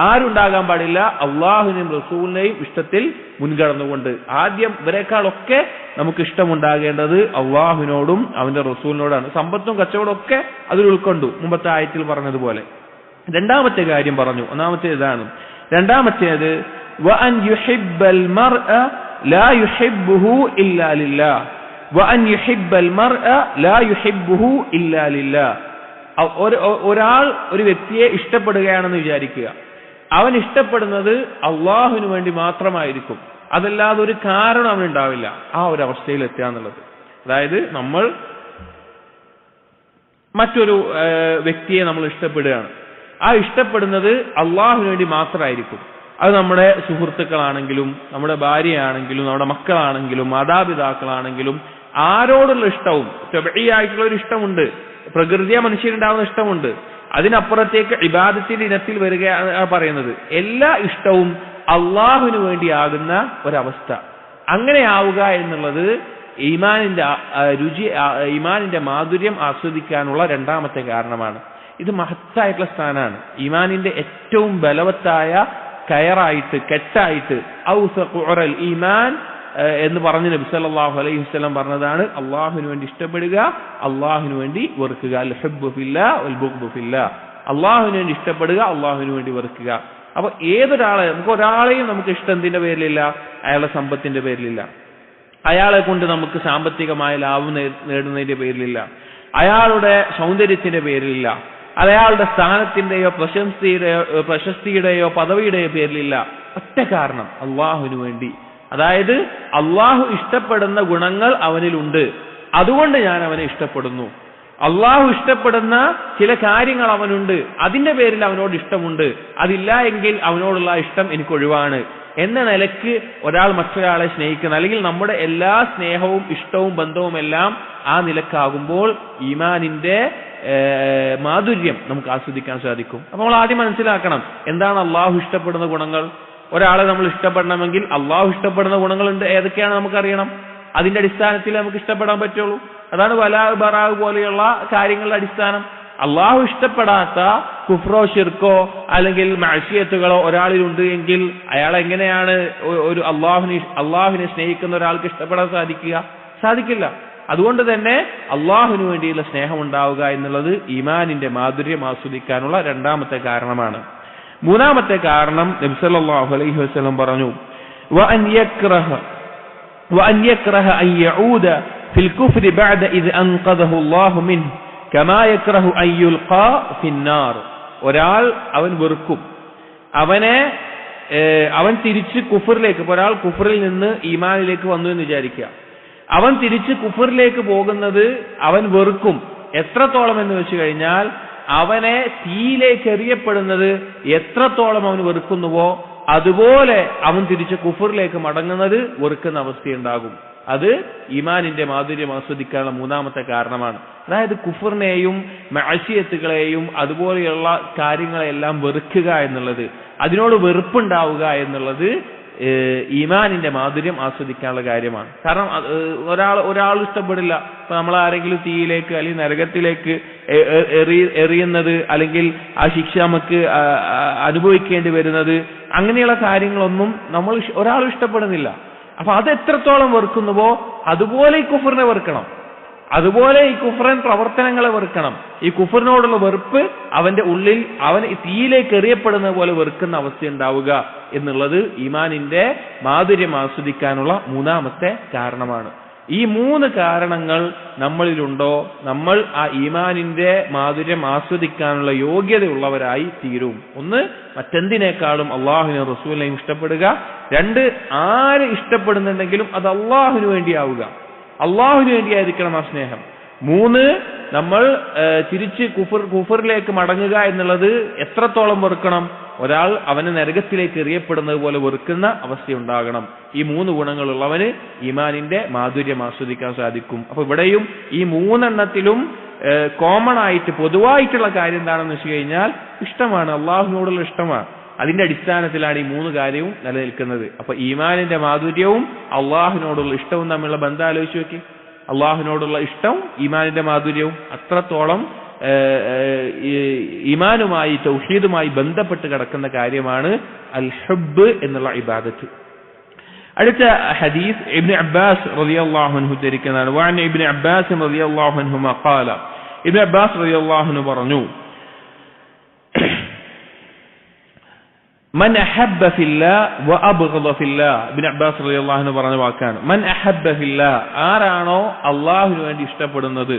ആരുണ്ടാകാൻ പാടില്ല. അള്ളാഹുവിനെയും റസൂലിനെയും ഇഷ്ടത്തിൽ മുൻകടന്നുകൊണ്ട് ആദ്യം ഇവരെക്കാളൊക്കെ നമുക്ക് ഇഷ്ടമുണ്ടാകേണ്ടത് അള്ളാഹുവിനോടും അവന്റെ റസൂലിനോടാണ്. സമ്പത്തും കച്ചവടം ഒക്കെ അതിൽ ഉൾക്കൊണ്ടു, മുമ്പത്തെ ആയത്തിൽ പറഞ്ഞതുപോലെ. രണ്ടാമത്തെ കാര്യം പറഞ്ഞു. ഒന്നാമത്തെ ഇതാണ്. രണ്ടാമത്തേത് വഅൻ യുഹിബ്ബൽ മർഅ ലാ യുഹിബ്ബുഹു ഇല്ലാ ലില്ലാഹ് വഅൻ യുഹിബ്ബൽ മർഅ ലാ യുഹിബ്ബുഹു ഇല്ലാ ലില്ലാഹ്. ഒരാൾ ഒരു വ്യക്തിയെ ഇഷ്ടപ്പെടുകയാണെന്ന് വിചാരിക്കുക. അവൻ ഇഷ്ടപ്പെടുന്നത് അള്ളാഹുവിന് വേണ്ടി മാത്രമായിരിക്കും, അതല്ലാതെ ഒരു കാരണം അവനുണ്ടാവില്ല. ആ ഒരു അവസ്ഥയിൽ എത്തുക എന്നുള്ളത്. അതായത് നമ്മൾ മറ്റൊരു വ്യക്തിയെ നമ്മൾ ഇഷ്ടപ്പെടുകയാണ്. ആ ഇഷ്ടപ്പെടുന്നത് അള്ളാഹുവിന് വേണ്ടി മാത്രമായിരിക്കും. അത് നമ്മുടെ സുഹൃത്തുക്കളാണെങ്കിലും, നമ്മുടെ ഭാര്യയാണെങ്കിലും, നമ്മുടെ മക്കളാണെങ്കിലും, മാതാപിതാക്കളാണെങ്കിലും, ആരോടുള്ള ഇഷ്ടവും തബഈയായിട്ടുള്ള ഒരു ഇഷ്ടമുണ്ട്, പ്രകൃതിയ മനുഷ്യനുണ്ടാവുന്ന ഇഷ്ടമുണ്ട്. അതിനപ്പുറത്തേക്ക് ഇബാദത്തിന്റെ ഇനത്തിൽ വരികയാണ് പറയുന്നത്. എല്ലാ ഇഷ്ടവും അള്ളാഹുവിന് വേണ്ടിയാകുന്ന ഒരവസ്ഥ. അങ്ങനെ ആവുക എന്നുള്ളത് ഈമാനിന്റെ മാധുര്യം ആസ്വദിക്കാനുള്ള രണ്ടാമത്തെ കാരണമാണ്. ഇത് മഹത്തായിട്ടുള്ള സ്ഥാനമാണ്. ഈമാനിന്റെ ഏറ്റവും ബലവത്തായ കയറായിട്ട്, കെട്ടായിട്ട് ഔസഖുറൽ ഈമാൻ എന്ന് പറഞ്ഞ് നബി സല്ലല്ലാഹു അലൈഹി വസല്ലം പറഞ്ഞതാണ് അള്ളാഹുവിന് വേണ്ടി ഇഷ്ടപ്പെടുക, അള്ളാഹുവിന് വേണ്ടി വെറുക്കുക. അൽ ഹുബ്ബു ഫില്ലാഹ് വൽ ബുഗ്ദു ഫില്ലാഹ്. അള്ളാഹുവിന് വേണ്ടി ഇഷ്ടപ്പെടുക, അള്ളാഹുവിന് വേണ്ടി വെറുക്കുക. അപ്പൊ ഒരാളെയും നമുക്ക് ഇഷ്ടം എന്തിന്റെ പേരിലില്ല? അയാളുടെ സമ്പത്തിന്റെ പേരിലില്ല, അയാളെ കൊണ്ട് നമുക്ക് സാമ്പത്തികമായ ലാഭം നേടുന്നതിന്റെ പേരിലില്ല, അയാളുടെ സൗന്ദര്യത്തിന്റെ പേരിലില്ല, അയാളുടെ സ്ഥാനത്തിന്റെയോ പ്രശസ്തിയുടെയോ പദവിയുടെയോ പേരിലില്ല. ഒറ്റ കാരണം, അള്ളാഹുവിന് വേണ്ടി. അതായത് അള്ളാഹു ഇഷ്ടപ്പെടുന്ന ഗുണങ്ങൾ അവനിലുണ്ട്, അതുകൊണ്ട് ഞാൻ അവനെ ഇഷ്ടപ്പെടുന്നു. അള്ളാഹു ഇഷ്ടപ്പെടുന്ന ചില കാര്യങ്ങൾ അവനുണ്ട്, അതിന്റെ പേരിൽ അവനോട് ഇഷ്ടമുണ്ട്. അതില്ല എങ്കിൽ അവനോടുള്ള ഇഷ്ടം എനിക്ക് ഒഴിവാണ് എന്ന നിലയ്ക്ക് ഒരാൾ മറ്റൊരാളെ സ്നേഹിക്കുന്ന, അല്ലെങ്കിൽ നമ്മുടെ എല്ലാ സ്നേഹവും ഇഷ്ടവും ബന്ധവും എല്ലാം ആ നിലക്കാകുമ്പോൾ ഈമാനിന്റെ മാധുര്യം നമുക്ക് ആസ്വദിക്കാൻ സാധിക്കും. അപ്പൊ നമ്മൾ ആദ്യം മനസ്സിലാക്കണം എന്താണ് അള്ളാഹു ഇഷ്ടപ്പെടുന്ന ഗുണങ്ങൾ. ഒരാളെ നമ്മൾ ഇഷ്ടപ്പെടണമെങ്കിൽ അള്ളാഹു ഇഷ്ടപ്പെടുന്ന ഗുണങ്ങളുണ്ട്, ഏതൊക്കെയാണ് നമുക്കറിയണം. അതിന്റെ അടിസ്ഥാനത്തിൽ നമുക്ക് ഇഷ്ടപ്പെടാൻ പറ്റുള്ളൂ. അതാണ് വലാ ബറാ പോലെയുള്ള കാര്യങ്ങളുടെ അടിസ്ഥാനം. അള്ളാഹു ഇഷ്ടപ്പെടാത്ത കുഫ്രോ ഷിർക്കോ അല്ലെങ്കിൽ മഅസിയത്തുകളോ ഒരാളിലുണ്ട് എങ്കിൽ അയാൾ എങ്ങനെയാണ് ഒരു അള്ളാഹുവിനെ സ്നേഹിക്കുന്ന ഒരാൾക്ക് ഇഷ്ടപ്പെടാൻ സാധിക്കില്ല. അതുകൊണ്ട് തന്നെ അള്ളാഹുവിന് വേണ്ടിയുള്ള സ്നേഹം ഉണ്ടാവുക എന്നുള്ളത് ഈമാനിന്റെ മാധുര്യം ആസ്വദിക്കാനുള്ള രണ്ടാമത്തെ കാരണമാണ്. മൂന്നാമത്തെ കാരണം നബി സല്ലല്ലാഹു അലൈഹി വസല്ലം പറഞ്ഞു വഅൻ യക്റഹ അൻ യഊദ ഫിൽ കുഫ്രി ബഅദ ഇദ് അൻഖദഹു അല്ലാഹു മിൻഹു കമാ യക്റഹു അൻ യുൽഖാ ഫിന്നാർ. ഒരാൾ അവൻ വെറുക്കും, അവൻ തിരിച്ച് കുഫറിലേക്ക്, ഒരാൾ കുഫറിൽ നിന്ന് ഈമാനിലേക്ക് വന്നു എന്ന് വിചാരിക്കുക, അവൻ തിരിച്ച് കുഫറിലേക്ക് പോകുന്നത് അവൻ വെറുക്കും. എത്രത്തോളം എന്ന് വെച്ച് കഴിഞ്ഞാൽ അവനെ തീയിലേക്ക് എറിയപ്പെടുന്നത് എത്രത്തോളം അവൻ വെറുക്കുന്നുവോ അതുപോലെ അവൻ തിരിച്ച് കുഫറിലേക്ക് മടങ്ങുന്നത് വെറുക്കുന്ന അവസ്ഥയുണ്ടാകും. അത് ഈമാനിന്റെ മാധുര്യം ആസ്വദിക്കാനുള്ള മൂന്നാമത്തെ കാരണമാണ്. അതായത് കുഫറിനെയും മഅസിയത്തുകളെയും അതുപോലെയുള്ള കാര്യങ്ങളെല്ലാം വെറുക്കുക എന്നുള്ളത്, അതിനോട് വെറുപ്പുണ്ടാവുക എന്നുള്ളത് ഈമാനിന്റെ മാധുര്യം ആസ്വദിക്കാനുള്ള കാര്യമാണ്. കാരണം ഒരാൾ ഇഷ്ടപ്പെടില്ല. ഇപ്പൊ നമ്മൾ ആരെങ്കിലും തീയിലേക്ക് അല്ലെങ്കിൽ നരകത്തിലേക്ക് എറിയുന്നത്, അല്ലെങ്കിൽ ആ ശിക്ഷ നമുക്ക് അനുഭവിക്കേണ്ടി വരുന്നത്, അങ്ങനെയുള്ള കാര്യങ്ങളൊന്നും ഒരാളും ഇഷ്ടപ്പെടുന്നില്ല. അപ്പൊ അത് എത്രത്തോളം വെറുക്കുന്നുവോ അതുപോലെ ഈ കുഫറിനെ വെറുക്കണം, അതുപോലെ ഈ കുഫറൻ പ്രവർത്തനങ്ങളെ വെറുക്കണം. ഈ കുഫറിനോടുള്ള വെറുപ്പ് അവന്റെ ഉള്ളിൽ അവൻ തീയിലേക്ക് എറിയപ്പെടുന്ന പോലെ വെറുക്കുന്ന അവസ്ഥ ഉണ്ടാവുക എന്നുള്ളത് ഈമാനിന്റെ മാധുര്യം ആസ്വദിക്കാനുള്ള മൂന്നാമത്തെ കാരണമാണ്. ഈ മൂന്ന് കാരണങ്ങൾ നമ്മളിലുണ്ടോ, നമ്മൾ ആ ഈമാനിന്റെ മാധുര്യം ആസ്വദിക്കാനുള്ള യോഗ്യതയുള്ളവരായി തീരും. ഒന്ന്, മറ്റെന്തിനേക്കാളും അള്ളാഹുവിനെയും റസൂലിനെയും ഇഷ്ടപ്പെടുക. രണ്ട്, ആര് ഇഷ്ടപ്പെടുന്നുണ്ടെങ്കിലും അത് അള്ളാഹുവിന് വേണ്ടിയാവുക, അള്ളാഹുവിന് വേണ്ടിയായിരിക്കണം ആ സ്നേഹം. മൂന്ന്, നമ്മൾ തിരിച്ച് കുഫറിലേക്ക് മടങ്ങുക എന്നുള്ളത് എത്രത്തോളം വെറുക്കണം, ഒരാൾ അവനെ നരകത്തിലേക്ക് എറിയപ്പെടുന്നത് പോലെ വെറുക്കുന്ന അവസ്ഥയുണ്ടാകണം. ഈ 3 ഗുണങ്ങളുള്ളവന് ഈമാനിന്റെ മാധുര്യം ആസ്വദിക്കാൻ സാധിക്കും. അപ്പൊ ഇവിടെയും ഈ 3 എണ്ണത്തിലും കോമൺ ആയിട്ട് പൊതുവായിട്ടുള്ള കാര്യം എന്താണെന്ന് വെച്ച് കഴിഞ്ഞാൽ ഇഷ്ടമാണ്, അള്ളാഹുവിനോടുള്ള ഇഷ്ടമാണ്. അതിന്റെ അടിസ്ഥാനത്തിലാണ് ഈ 3 കാര്യവും നിലനിൽക്കുന്നത്. അപ്പൊ ഈമാനിന്റെ മാധുര്യവും അള്ളാഹുവിനോടുള്ള ഇഷ്ടവും തമ്മിലുള്ള ബന്ധം ആലോചിച്ച് നോക്കി. അള്ളാഹുവിനോടുള്ള ഇഷ്ടവും ഈമാനിന്റെ മാധുര്യവും അത്രത്തോളം ഈമാനുമായി തൗഹീദുമായി ബന്ധപ്പെട്ട് കിടക്കുന്ന കാര്യമാണ് അൽ ഹബ്ബ് എന്നുള്ള ഇബാദത്ത്. അടുത്ത ഹദീസ് ഇബ്നു അബ്ബാസ് റളിയല്ലാഹു അൻഹു ഉദ്ധരിക്കുന്നതാണ്. വഅൻ ഇബ്നു അബ്ബാസ് റളിയല്ലാഹു അൻഹുമാ ഖാല, ഇബ്നു അബ്ബാസ് റളിയല്ലാഹു അൻഹു പറഞ്ഞു, മൻ അഹബ്ബ ഫില്ലാഹ് വഅബ്ഗദ ഫില്ലാഹ്. ഇബ്നു അബ്ബാസ് റളിയല്ലാഹു അൻഹു പറഞ്ഞ വാക്കാണ്. മൻ അഹബ്ബ ഫില്ലാഹ്, ആരാണോ അല്ലാഹുവിന് വേണ്ടി ഇഷ്ടപ്പെടുന്നത്,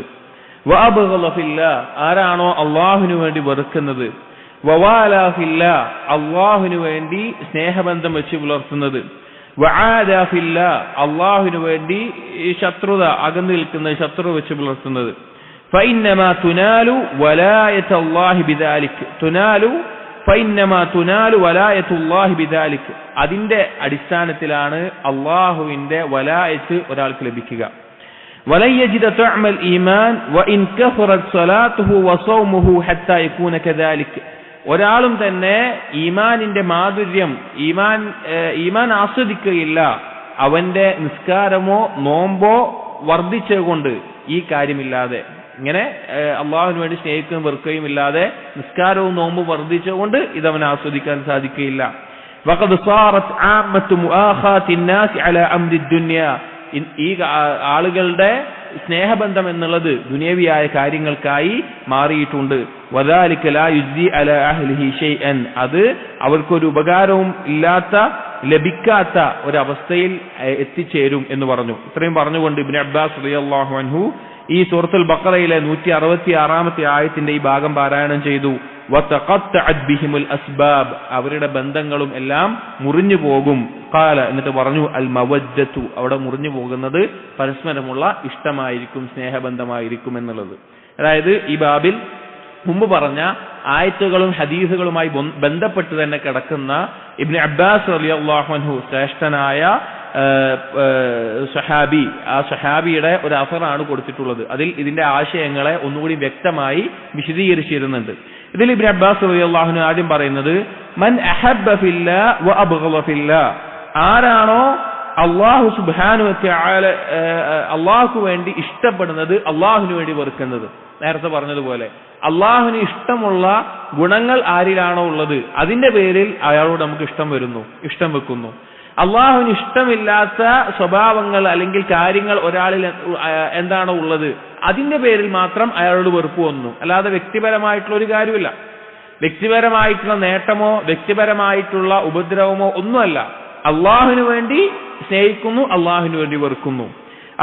വഅബ്ഗദ ഫില്ലാഹ്, ആരാണോ അല്ലാഹുവിന് വേണ്ടി വെറുക്കുന്നത്, വവാലാ ഫില്ലാഹ്, അല്ലാഹുവിന് വേണ്ടി സ്നേഹബന്ധം വെച്ച് പുലർത്തുന്നത്, വആദാ ഫില്ലാഹ്, അല്ലാഹുവിന് വേണ്ടി ശത്രുത അകന്നു നിൽക്കുന്ന ശത്രു വെച്ച് പുലർത്തുന്നത്, ഫഇന്നമാ തുനാലു വലായത്തുല്ലാഹി ബിദാലിക്, തുനാലു ഫഇന്നമാ തുനാലു വലായത്തുല്ലാഹി ബിദാലിക്, അതിന്റെ അടിസ്ഥാനത്തിലാണ് അല്ലാഹുവിന്റെ വലായത്ത് ഒരാൾക്ക് ലഭിക്കുക. വലൻ യജിദ തഅമൽ ഈമാൻ വഇൻ കഫറത് സ്വലാത്തുഹു വസൗമുഹു ഹത്താ യകൂന കദാലിക്, ഒരാളും തന്നെ ഈമാനിന്റെ മാധുര്യം ഈമാൻ ആസ്വദിക്കുകയില്ല അവന്റെ നിസ്കാരമോ നോമ്പോ വർദ്ധിച്ചുകൊണ്ട് ഈ കാര്യമില്ലാതെ. ഇങ്ങനെ അള്ളാഹുവിന് വേണ്ടി സ്നേഹിക്കുകയും വെറുക്കുകയും ഇല്ലാതെ നിസ്കാരവും നോമ്പും വർദ്ധിച്ചുകൊണ്ട് ഇതവൻ ആസ്വദിക്കാൻ സാധിക്കുകയില്ല. വഖദ് സാറത് ആമത്തു മുആഖാത്തി الناس على امر الدنيا, ഈ ആളുകളുടെ സ്നേഹബന്ധം എന്നുള്ളത് ദുനിയവിയായ കാര്യങ്ങൾക്കായി മാറിയിട്ടുണ്ട്. വദാലിക ലാ യുസ്ദി അലാ അഹ്ലിഹി ഷൈഅൻ, അത് അവർക്കൊരു ഉപകാരവും ഇല്ലാത്ത ലഭിക്കാത്ത ഒരവസ്ഥയിൽ എത്തിച്ചേരും എന്ന് പറഞ്ഞു. ഇത്രയും പറഞ്ഞുകൊണ്ട് ഇബ്നു അബ്ബാസ് റളിയല്ലാഹു അൻഹു ഈ സൂറത്തുൽ ബഖറയിലെ 166-ാമത്തെ ആയത്തിന്റെ ഈ ഭാഗം പാരായണം ചെയ്തു. വതഖത്തഅത് ബിഹിമുൽ അസ്ബാബ്, അവരുടെ ബന്ധങ്ങളും എല്ലാം മുറിഞ്ഞു പോകും. ഖാല, എന്നിട്ട് പറഞ്ഞു അൽ മവജ്ജതു, അവിടെ മുറിഞ്ഞു പോകുന്നത് പരസ്പരമുള്ള ഇഷ്ടമായിരിക്കും, സ്നേഹബന്ധമായിരിക്കും എന്നുള്ളത്. അതായത് ഈ ബാബിൽ മുമ്പ് പറഞ്ഞ ആയത്തുകളും ഹദീസുകളുമായി ബന്ധപ്പെട്ട് തന്നെ കിടക്കുന്ന ഇബ്നു അബ്ബാസ് റളിയല്ലാഹു അൻഹു ശ്രേഷ്ഠനായ സഹാബി, ആ സഹാബിയുടെ ഒരു അസറാണ് കൊടുത്തിട്ടുള്ളത്. അതിൽ ഇതിന്റെ ആശയങ്ങളെ ഒന്നുകൂടി വ്യക്തമായി വിശദീകരിച്ചിരുന്നുണ്ട്. ഇതിൽ ഇബ്നു അബ്ബാസ് റളിയല്ലാഹു അൻഹു ആദ്യം പറയുന്നത് മൻ അഹബ്ബ ഫില്ലാഹ് വഅബ്ഗള ഫില്ലാഹ്, ആരാണോ അല്ലാഹു സുബ്ഹാനഹു വ തആല അല്ലാഹുവിന് വേണ്ടി ഇഷ്ടപ്പെടുന്നത് അല്ലാഹുവിന് വേണ്ടി വെറുക്കുന്നത്. നേരത്തെ പറഞ്ഞതുപോലെ അല്ലാഹുവിന് ഇഷ്ടമുള്ള ഗുണങ്ങൾ ആരിലാണോ ഉള്ളത് അതിന്റെ പേരിൽ അയാളോട് നമുക്ക് ഇഷ്ടം വെക്കുന്നു. അള്ളാഹുവിന് ഇഷ്ടമില്ലാത്ത സ്വഭാവങ്ങൾ അല്ലെങ്കിൽ കാര്യങ്ങൾ ഒരാളിൽ എന്താണോ ഉള്ളത് അതിന്റെ പേരിൽ മാത്രം അയാളോട് വെറുപ്പ് വന്നു. അല്ലാതെ വ്യക്തിപരമായിട്ടുള്ള ഒരു കാര്യമില്ല, വ്യക്തിപരമായിട്ടുള്ള നേട്ടമോ വ്യക്തിപരമായിട്ടുള്ള ഉപദ്രവമോ ഒന്നുമല്ല. അള്ളാഹുവിന് വേണ്ടി സ്നേഹിക്കുന്നു, അള്ളാഹുവിന് വേണ്ടി വെറുക്കുന്നു.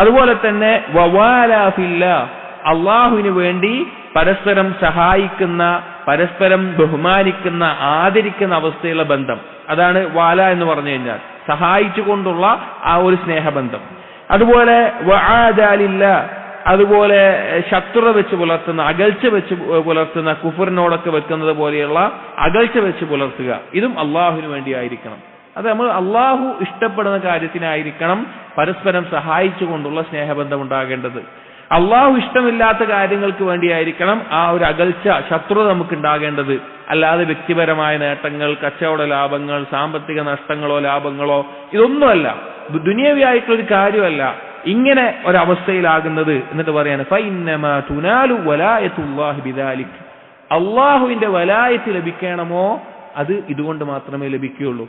അതുപോലെ തന്നെ വവാലാ ഫില്ലാഹ്, അള്ളാഹുവിന് വേണ്ടി പരസ്പരം സഹായിക്കുന്ന, പരസ്പരം ബഹുമാനിക്കുന്ന, ആദരിക്കുന്ന അവസ്ഥയുള്ള ബന്ധം, അതാണ് വാല എന്ന് പറഞ്ഞു കഴിഞ്ഞാൽ സഹായിച്ചുകൊണ്ടുള്ള ആ ഒരു സ്നേഹബന്ധം. അതുപോലെ വആദാ ലില്ലാഹ്, അതുപോലെ ശത്രുത വെച്ച് പുലർത്തുന്ന, അകൽച്ച വെച്ച് പുലർത്തുന്ന, കുഫറിനോടൊക്കെ വെക്കുന്നത് പോലെയുള്ള അകൽച്ച വെച്ച് പുലർത്തുക, ഇതും അള്ളാഹുവിന് വേണ്ടിയായിരിക്കണം. അത് നമ്മൾ അള്ളാഹു ഇഷ്ടപ്പെടുന്ന കാര്യത്തിനായിരിക്കണം പരസ്പരം സഹായിച്ചുകൊണ്ടുള്ള സ്നേഹബന്ധം ഉണ്ടാകേണ്ടത്. അള്ളാഹു ഇഷ്ടമില്ലാത്ത കാര്യങ്ങൾക്ക് വേണ്ടിയായിരിക്കണം ആ ഒരു അകൽച്ച, ശത്രുത നമുക്ക് ഉണ്ടാകേണ്ടത്. അല്ലാതെ വ്യക്തിപരമായ നേട്ടങ്ങൾ, കച്ചവട ലാഭങ്ങൾ, സാമ്പത്തിക നഷ്ടങ്ങളോ ലാഭങ്ങളോ ഇതൊന്നുമല്ല, ദുനിയവിയായിട്ടുള്ളൊരു കാര്യമല്ല ഇങ്ങനെ ഒരവസ്ഥയിലാകുന്നത്. എന്നിട്ട് പറയാണ് ഫഇന്നമാ തുനാലു വലായത്തുല്ലാഹി ബിദാലിക്, അള്ളാഹുവിന്റെ വലായത്ത് ലഭിക്കണമോ അത് ഇതുകൊണ്ട് മാത്രമേ ലഭിക്കുകയുള്ളൂ.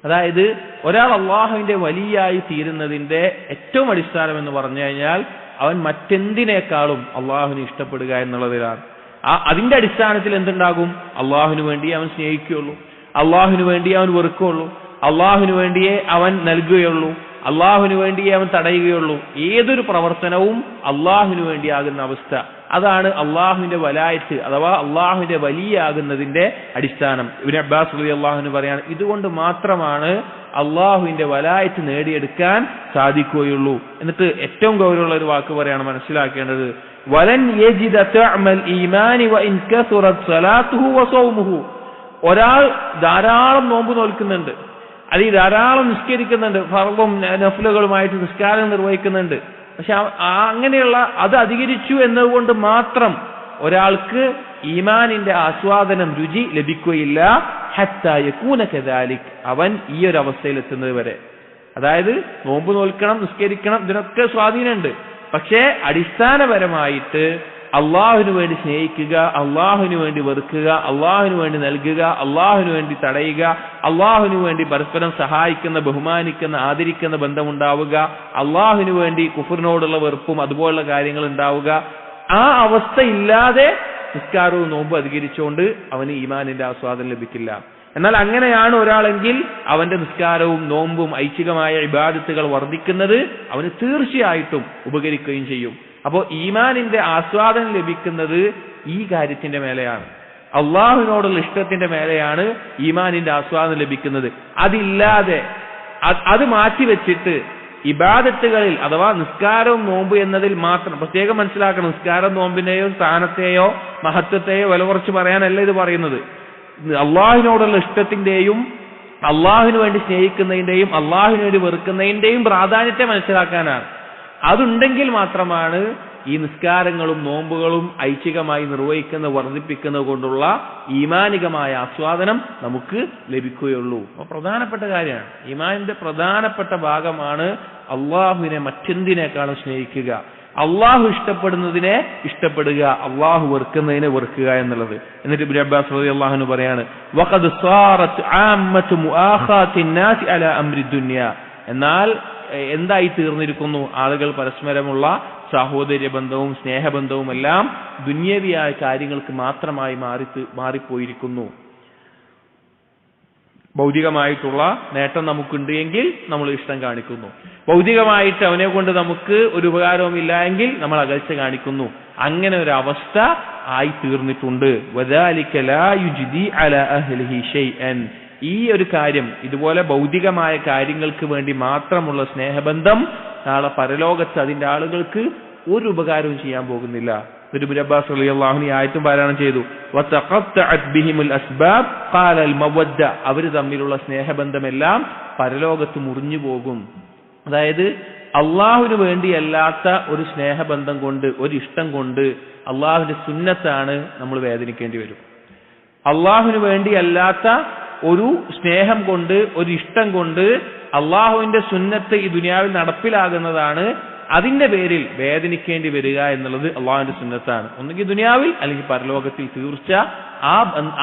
അതായത് ഒരാൾ അള്ളാഹുവിന്റെ വലിയായി തീരുന്നതിന്റെ ഏറ്റവും അടിസ്ഥാനം എന്ന് പറഞ്ഞു കഴിഞ്ഞാൽ അവൻ മറ്റെന്തിനേക്കാളും അള്ളാഹുവിനെ ഇഷ്ടപ്പെടുക എന്നുള്ളതിലാണ്. അതിന്റെ അടിസ്ഥാനത്തിൽ എന്തുണ്ടാകും? അള്ളാഹുവിന് വേണ്ടി അവൻ സ്നേഹിക്കുകയുള്ളൂ, അള്ളാഹുവിന് വേണ്ടി അവൻ വെറുക്കുകയുള്ളൂ, അള്ളാഹുവിന് വേണ്ടിയേ അവൻ നൽകുകയുള്ളൂ, അള്ളാഹുവിന് വേണ്ടിയേ അവൻ തടയുകയുള്ളൂ. ഏതൊരു പ്രവർത്തനവും അള്ളാഹുവിന് വേണ്ടിയാകുന്ന അവസ്ഥ, അതാണ് അള്ളാഹുവിന്റെ വലായത്ത് അഥവാ അള്ളാഹുവിന്റെ വലിയാകുന്നതിന്റെ അടിസ്ഥാനം. ഇബ്നു അബ്ബാസ് റളിയല്ലാഹു അൻഹു പറയാണ് ഇതുകൊണ്ട് മാത്രമാണ് അള്ളാഹുവിന്റെ വലായത്ത് നേടിയെടുക്കാൻ സാധിക്കുകയുള്ളൂ. എന്നിട്ട് ഏറ്റവും ഗൗരവമുള്ള ഒരു വാക്ക് പറയാണ് മനസ്സിലാക്കേണ്ടത്, വലൻ യജിദ തഅമൽ ഈമാനി വഇൻ കസുറത് സ്വലാത്തുഹു വസൗമുഹു, ഒരാൾ ധാരാളം നോമ്പ് നോൽക്കുന്നുണ്ട്, അല്ലെങ്കിൽ ധാരാളം നിസ്കരിക്കുന്നുണ്ട്, ഫർളും നഫ്ലുകളുമായിട്ട് നിസ്കാരം നിർവഹിക്കുന്നുണ്ട്. പക്ഷെ അങ്ങനെയുള്ള അത് അധികരിച്ചു എന്നതുകൊണ്ട് മാത്രം ഒരാൾക്ക് ഈമാനിന്റെ ആസ്വാദനം, രുചി ലഭിക്കുകയില്ല. ഹത്താ യകൂന കദാലിക്, അവൻ ഈ ഒരു അവസ്ഥയിൽ എത്തുന്നത് വരെ. അതായത് നോമ്പ് നോൽക്കണം, നിസ്കരിക്കണം, ഇതിനൊക്കെ സ്വാധീനമുണ്ട്. പക്ഷേ അടിസ്ഥാനപരമായിട്ട് അള്ളാഹുവിന് വേണ്ടി സ്നേഹിക്കുക, അള്ളാഹുവിന് വേണ്ടി വെറുക്കുക, അള്ളാഹുവിന് വേണ്ടി നൽകുക, അള്ളാഹുവിന് വേണ്ടി തടയുക, അള്ളാഹുവിന് വേണ്ടി പരസ്പരം സഹായിക്കുന്ന, ബഹുമാനിക്കുന്ന, ആദരിക്കുന്ന ബന്ധമുണ്ടാവുക, അള്ളാഹുവിന് വേണ്ടി കുഫറിനോടുള്ള വെറുപ്പും അതുപോലുള്ള കാര്യങ്ങൾ ഉണ്ടാവുക. ആ അവസ്ഥ ഇല്ലാതെ നിസ്കാരവും നോമ്പ് അധികരിച്ചുകൊണ്ട് അവന് ഈമാനിന്റെ ആസ്വാദനം ലഭിക്കില്ല. എന്നാൽ അങ്ങനെയാണ് ഒരാളെങ്കിൽ അവന്റെ നിസ്കാരവും നോമ്പും ഐച്ഛികമായ ഇബാദത്തുകൾ വർദ്ധിക്കുന്നത് അവന് തീർച്ചയായിട്ടും ഉപകരിക്കുകയും ചെയ്യും. അപ്പോൾ ഈമാനിന്റെ ആസ്വാദനം ലഭിക്കുന്നത് ഈ കാര്യത്തിന്റെ മേലെയാണ്, അള്ളാഹുവിനോടുള്ള ഇഷ്ടത്തിന്റെ മേലെയാണ് ഈമാനിന്റെ ആസ്വാദനം ലഭിക്കുന്നത്. അതില്ലാതെ അത് മാറ്റിവെച്ചിട്ട് ഇബാദത്തുകളിൽ അഥവാ നിസ്കാരവും നോമ്പ് എന്നതിൽ മാത്രം പ്രത്യേകം മനസ്സിലാക്കണം, നിസ്കാരം നോമ്പിനെയോ സ്ഥാനത്തെയോ മഹത്വത്തെയോ വില കുറച്ച് പറയാനല്ല ഇത് പറയുന്നത്. അള്ളാഹുവിനോടുള്ള ഇഷ്ടത്തിന്റെയും അള്ളാഹുവിന് വേണ്ടി സ്നേഹിക്കുന്നതിന്റെയും അള്ളാഹുവിന് വേണ്ടി വെറുക്കുന്നതിന്റെയും പ്രാധാന്യത്തെ മനസ്സിലാക്കാനാണ്. അതുണ്ടെങ്കിൽ മാത്രമാണ് ഈ നിസ്കാരങ്ങളും നോമ്പുകളും ഐച്ഛികമായി നിർവഹിക്കുന്ന വർദ്ധിപ്പിക്കുന്നത് കൊണ്ടുള്ള ഈമാനികമായ ആസ്വാദനം നമുക്ക് ലഭിക്കുകയുള്ളൂ. പ്രധാനപ്പെട്ട കാര്യമാണ്, ഈമാനിന്റെ പ്രധാനപ്പെട്ട ഭാഗമാണ് അള്ളാഹുവിനെ മറ്റെന്തിനേക്കാളും സ്നേഹിക്കുക, അള്ളാഹു ഇഷ്ടപ്പെടുന്നതിനെ ഇഷ്ടപ്പെടുക, അള്ളാഹു വെറുക്കുന്നതിനെ വെറുക്കുക എന്നുള്ളത്. എന്നിട്ട് ഇബ്നു അബ്ബാസ് റളിയല്ലാഹു അൻഹു പറയാണ്, വഖദ് സാറത് ആമ്മതു മുആഖാത്തിൻ നാസി അലാ അംരി ദുനിയ, എന്നാൽ എന്തായി തീർന്നിരിക്കുന്നു, ആളുകൾ പരസ്പരമുള്ള സാഹോദര്യ ബന്ധവും സ്നേഹബന്ധവും എല്ലാം ദുന്യവിയായ കാര്യങ്ങൾക്ക് മാത്രമായി മാറിപ്പോയിരിക്കുന്നു. ഭൗതികമായിട്ടുള്ള നേട്ടം നമുക്കുണ്ട് എങ്കിൽ നമ്മൾ ഇഷ്ടം കാണിക്കുന്നു, ഭൗതികമായിട്ട് അവനെ കൊണ്ട് നമുക്ക് ഒരു ഉപകാരവും ഇല്ല എങ്കിൽ നമ്മൾ അകൽച്ച കാണിക്കുന്നു. അങ്ങനെ ഒരു അവസ്ഥ ആയി തീർന്നിട്ടുണ്ട്. വദാലിക ലാ യുജ്ദി അലാ അഹ്ലിഹി ഷൈഅൻ, ഈ ഒരു കാര്യം, ഇതുപോലെ ഭൗതികമായ കാര്യങ്ങൾക്ക് വേണ്ടി മാത്രമുള്ള സ്നേഹബന്ധം നാളെ പരലോകത്ത് അതിന്റെ ആളുകൾക്ക് ഒരു ഉപകാരവും ചെയ്യാൻ പോകുന്നില്ല. ഇബ്നു അബ്ബാസ് റളിയല്ലാഹു അൻഹു ആയത്തും പാരായണം ചെയ്തു, വതഖത്തഅത് ബിഹിമുൽ അസ്ബാബ് ഖാലൽ മവദ്ദ, അവർ തമ്മിലുള്ള സ്നേഹബന്ധമെല്ലാം പരലോകത്ത് മുറിഞ്ഞു പോകും. അതായത് അള്ളാഹുവിന് വേണ്ടിയല്ലാത്ത ഒരു സ്നേഹബന്ധം കൊണ്ട്, ഒരു ഇഷ്ടം കൊണ്ട്, അള്ളാഹുവിന്റെ സുന്നത്താണ് നമ്മൾ വേദനിക്കേണ്ടി വരും. അള്ളാഹുവിന് വേണ്ടിയല്ലാത്ത ഒരു സ്നേഹം കൊണ്ട്, ഒരു ഇഷ്ടം കൊണ്ട് അള്ളാഹുവിന്റെ സുന്നത്ത് ഈ ദുനിയാവിൽ നടപ്പിലാകുന്നതാണ്, അതിന്റെ പേരിൽ വേദനിക്കേണ്ടി വരിക എന്നുള്ളത് അള്ളാഹുവിന്റെ സുന്നത്താണ്. ഒന്നുകിൽ ദുനിയാവിൽ അല്ലെങ്കിൽ പരലോകത്തിൽ തീർച്ച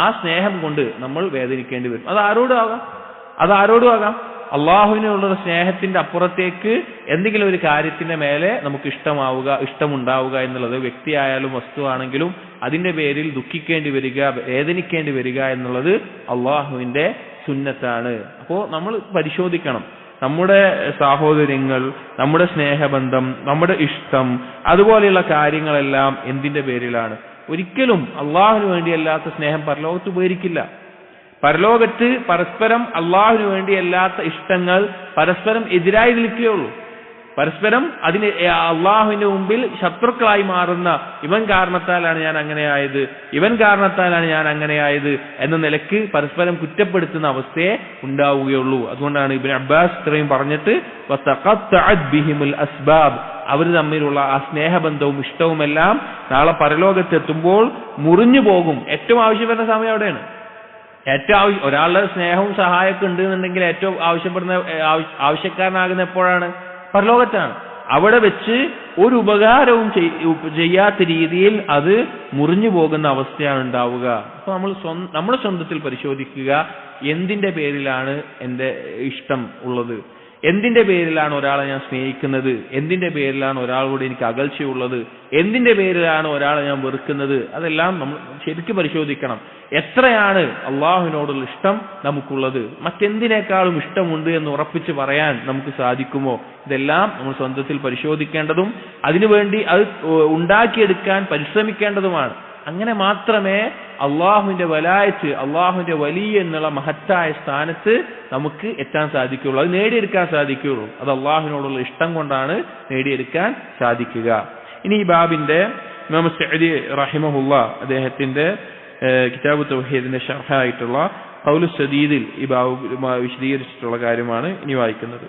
ആ സ്നേഹം കൊണ്ട് നമ്മൾ വേദനിക്കേണ്ടി വരും. അത് ആരോടും ആകാം. അള്ളാഹുവിനുള്ള സ്നേഹത്തിന്റെ അപ്പുറത്തേക്ക് എന്തെങ്കിലും ഒരു കാര്യത്തിന്റെ മേലെ നമുക്ക് ഇഷ്ടമുണ്ടാവുക എന്നുള്ളത്, വ്യക്തിയായാലും വസ്തുവാണെങ്കിലും അതിന്റെ പേരിൽ ദുഃഖിക്കേണ്ടി വരിക, വേദനിക്കേണ്ടി വരിക എന്നുള്ളത് അള്ളാഹുവിന്റെ സുന്നത്താണ്. അപ്പോ നമ്മൾ പരിശോധിക്കണം, നമ്മുടെ സാഹോദര്യങ്ങൾ, നമ്മുടെ സ്നേഹബന്ധം, നമ്മുടെ ഇഷ്ടം, അതുപോലെയുള്ള കാര്യങ്ങളെല്ലാം എന്തിന്റെ പേരിലാണ്? ഒരിക്കലും അള്ളാഹുവിന് വേണ്ടിയല്ലാത്ത സ്നേഹം പരലോകത്ത് ഉപകരിക്കില്ല. പരലോകത്ത് പരസ്പരം അള്ളാഹുവിന് വേണ്ടിയല്ലാത്ത ഇഷ്ടങ്ങൾ പരസ്പരം എതിരായി നിൽക്കുകയുള്ളൂ. പരസ്പരം അതിന് അള്ളാഹുവിന്റെ മുമ്പിൽ ശത്രുക്കളായി മാറുന്ന, ഇവൻ കാരണത്താലാണ് ഞാൻ അങ്ങനെയായത്, ഇവൻ കാരണത്താലാണ് ഞാൻ അങ്ങനെയായത് എന്ന നിലക്ക് പരസ്പരം കുറ്റപ്പെടുത്തുന്ന അവസ്ഥയെ ഉണ്ടാവുകയുള്ളൂ. അതുകൊണ്ടാണ് ഇബ്നു അബ്ബാസ് ഇത്രയും പറഞ്ഞിട്ട് വതഖത്തഅത് ബിഹിമുൽ അസ്ബാബ്, അവർ തമ്മിലുള്ള ആ സ്നേഹബന്ധവും ഇഷ്ടവുമെല്ലാം നാളെ പരലോകത്തെത്തുമ്പോൾ മുറിഞ്ഞു പോകും. ഏറ്റവും ആവശ്യപ്പെടുന്ന സമയം എവിടെയാണ്? ഒരാളുടെ സ്നേഹവും സഹായമൊക്കെ ഉണ്ട് എന്നുണ്ടെങ്കിൽ ഏറ്റവും ആവശ്യക്കാരനാകുന്ന എപ്പോഴാണ്? പരലോകത്താണ്. അവിടെ വെച്ച് ഒരു ഉപകാരവും ചെയ്യാത്ത രീതിയിൽ അത് മുറിഞ്ഞു പോകുന്ന അവസ്ഥയാണ് ഉണ്ടാവുക. അപ്പൊ നമ്മുടെ സ്വന്തത്തിൽ പരിശോധിക്കുക, എന്തിന്റെ പേരിലാണ് എന്റെ ഇഷ്ടം ഉള്ളത്, എന്തിന്റെ പേരിലാണ് ഒരാളെ ഞാൻ സ്നേഹിക്കുന്നത്, എന്തിന്റെ പേരിലാണ് ഒരാളോട് എനിക്ക് അകൽച്ചയുള്ളത്, എന്തിന്റെ പേരിലാണ് ഒരാളെ ഞാൻ വെറുക്കുന്നത്, അതെല്ലാം നമ്മൾ ശരിക്കും പരിശോധിക്കണം. എത്രയാണ് അള്ളാഹുവിനോടുള്ള ഇഷ്ടം നമുക്കുള്ളത്, മറ്റെന്തിനേക്കാളും ഇഷ്ടമുണ്ട് എന്ന് ഉറപ്പിച്ച് പറയാൻ നമുക്ക് സാധിക്കുമോ? ഇതെല്ലാം നമ്മൾ സ്വന്തത്തിൽ പരിശോധിക്കേണ്ടതും അതിനുവേണ്ടി അത് ഉണ്ടാക്കിയെടുക്കാൻ പരിശ്രമിക്കേണ്ടതുമാണ്. അങ്ങനെ മാത്രമേ അള്ളാഹുവിന്റെ വലായത്ത്, അള്ളാഹുവിന്റെ വലിയ എന്നുള്ള മഹത്തായ സ്ഥാനത്ത് നമുക്ക് എത്താൻ സാധിക്കുകയുള്ളൂ, അത് നേടിയെടുക്കാൻ സാധിക്കുകയുള്ളൂ. അത് അള്ളാഹുവിനോടുള്ള ഇഷ്ടം കൊണ്ടാണ് നേടിയെടുക്കാൻ സാധിക്കുക. ഇനി ഈ ബാബിന്റെ ഇമാം സഅദി റഹിമഹുല്ലാ അദ്ദേഹത്തിന്റെ കിതാബ് തൗഹീദിന്റെ ഷർഹായിട്ടുള്ള ഖൗലു സദീദിൽ ഈ ബാബ് വിശദീകരിച്ചിട്ടുള്ള കാര്യമാണ് ഇനി വായിക്കുന്നത്.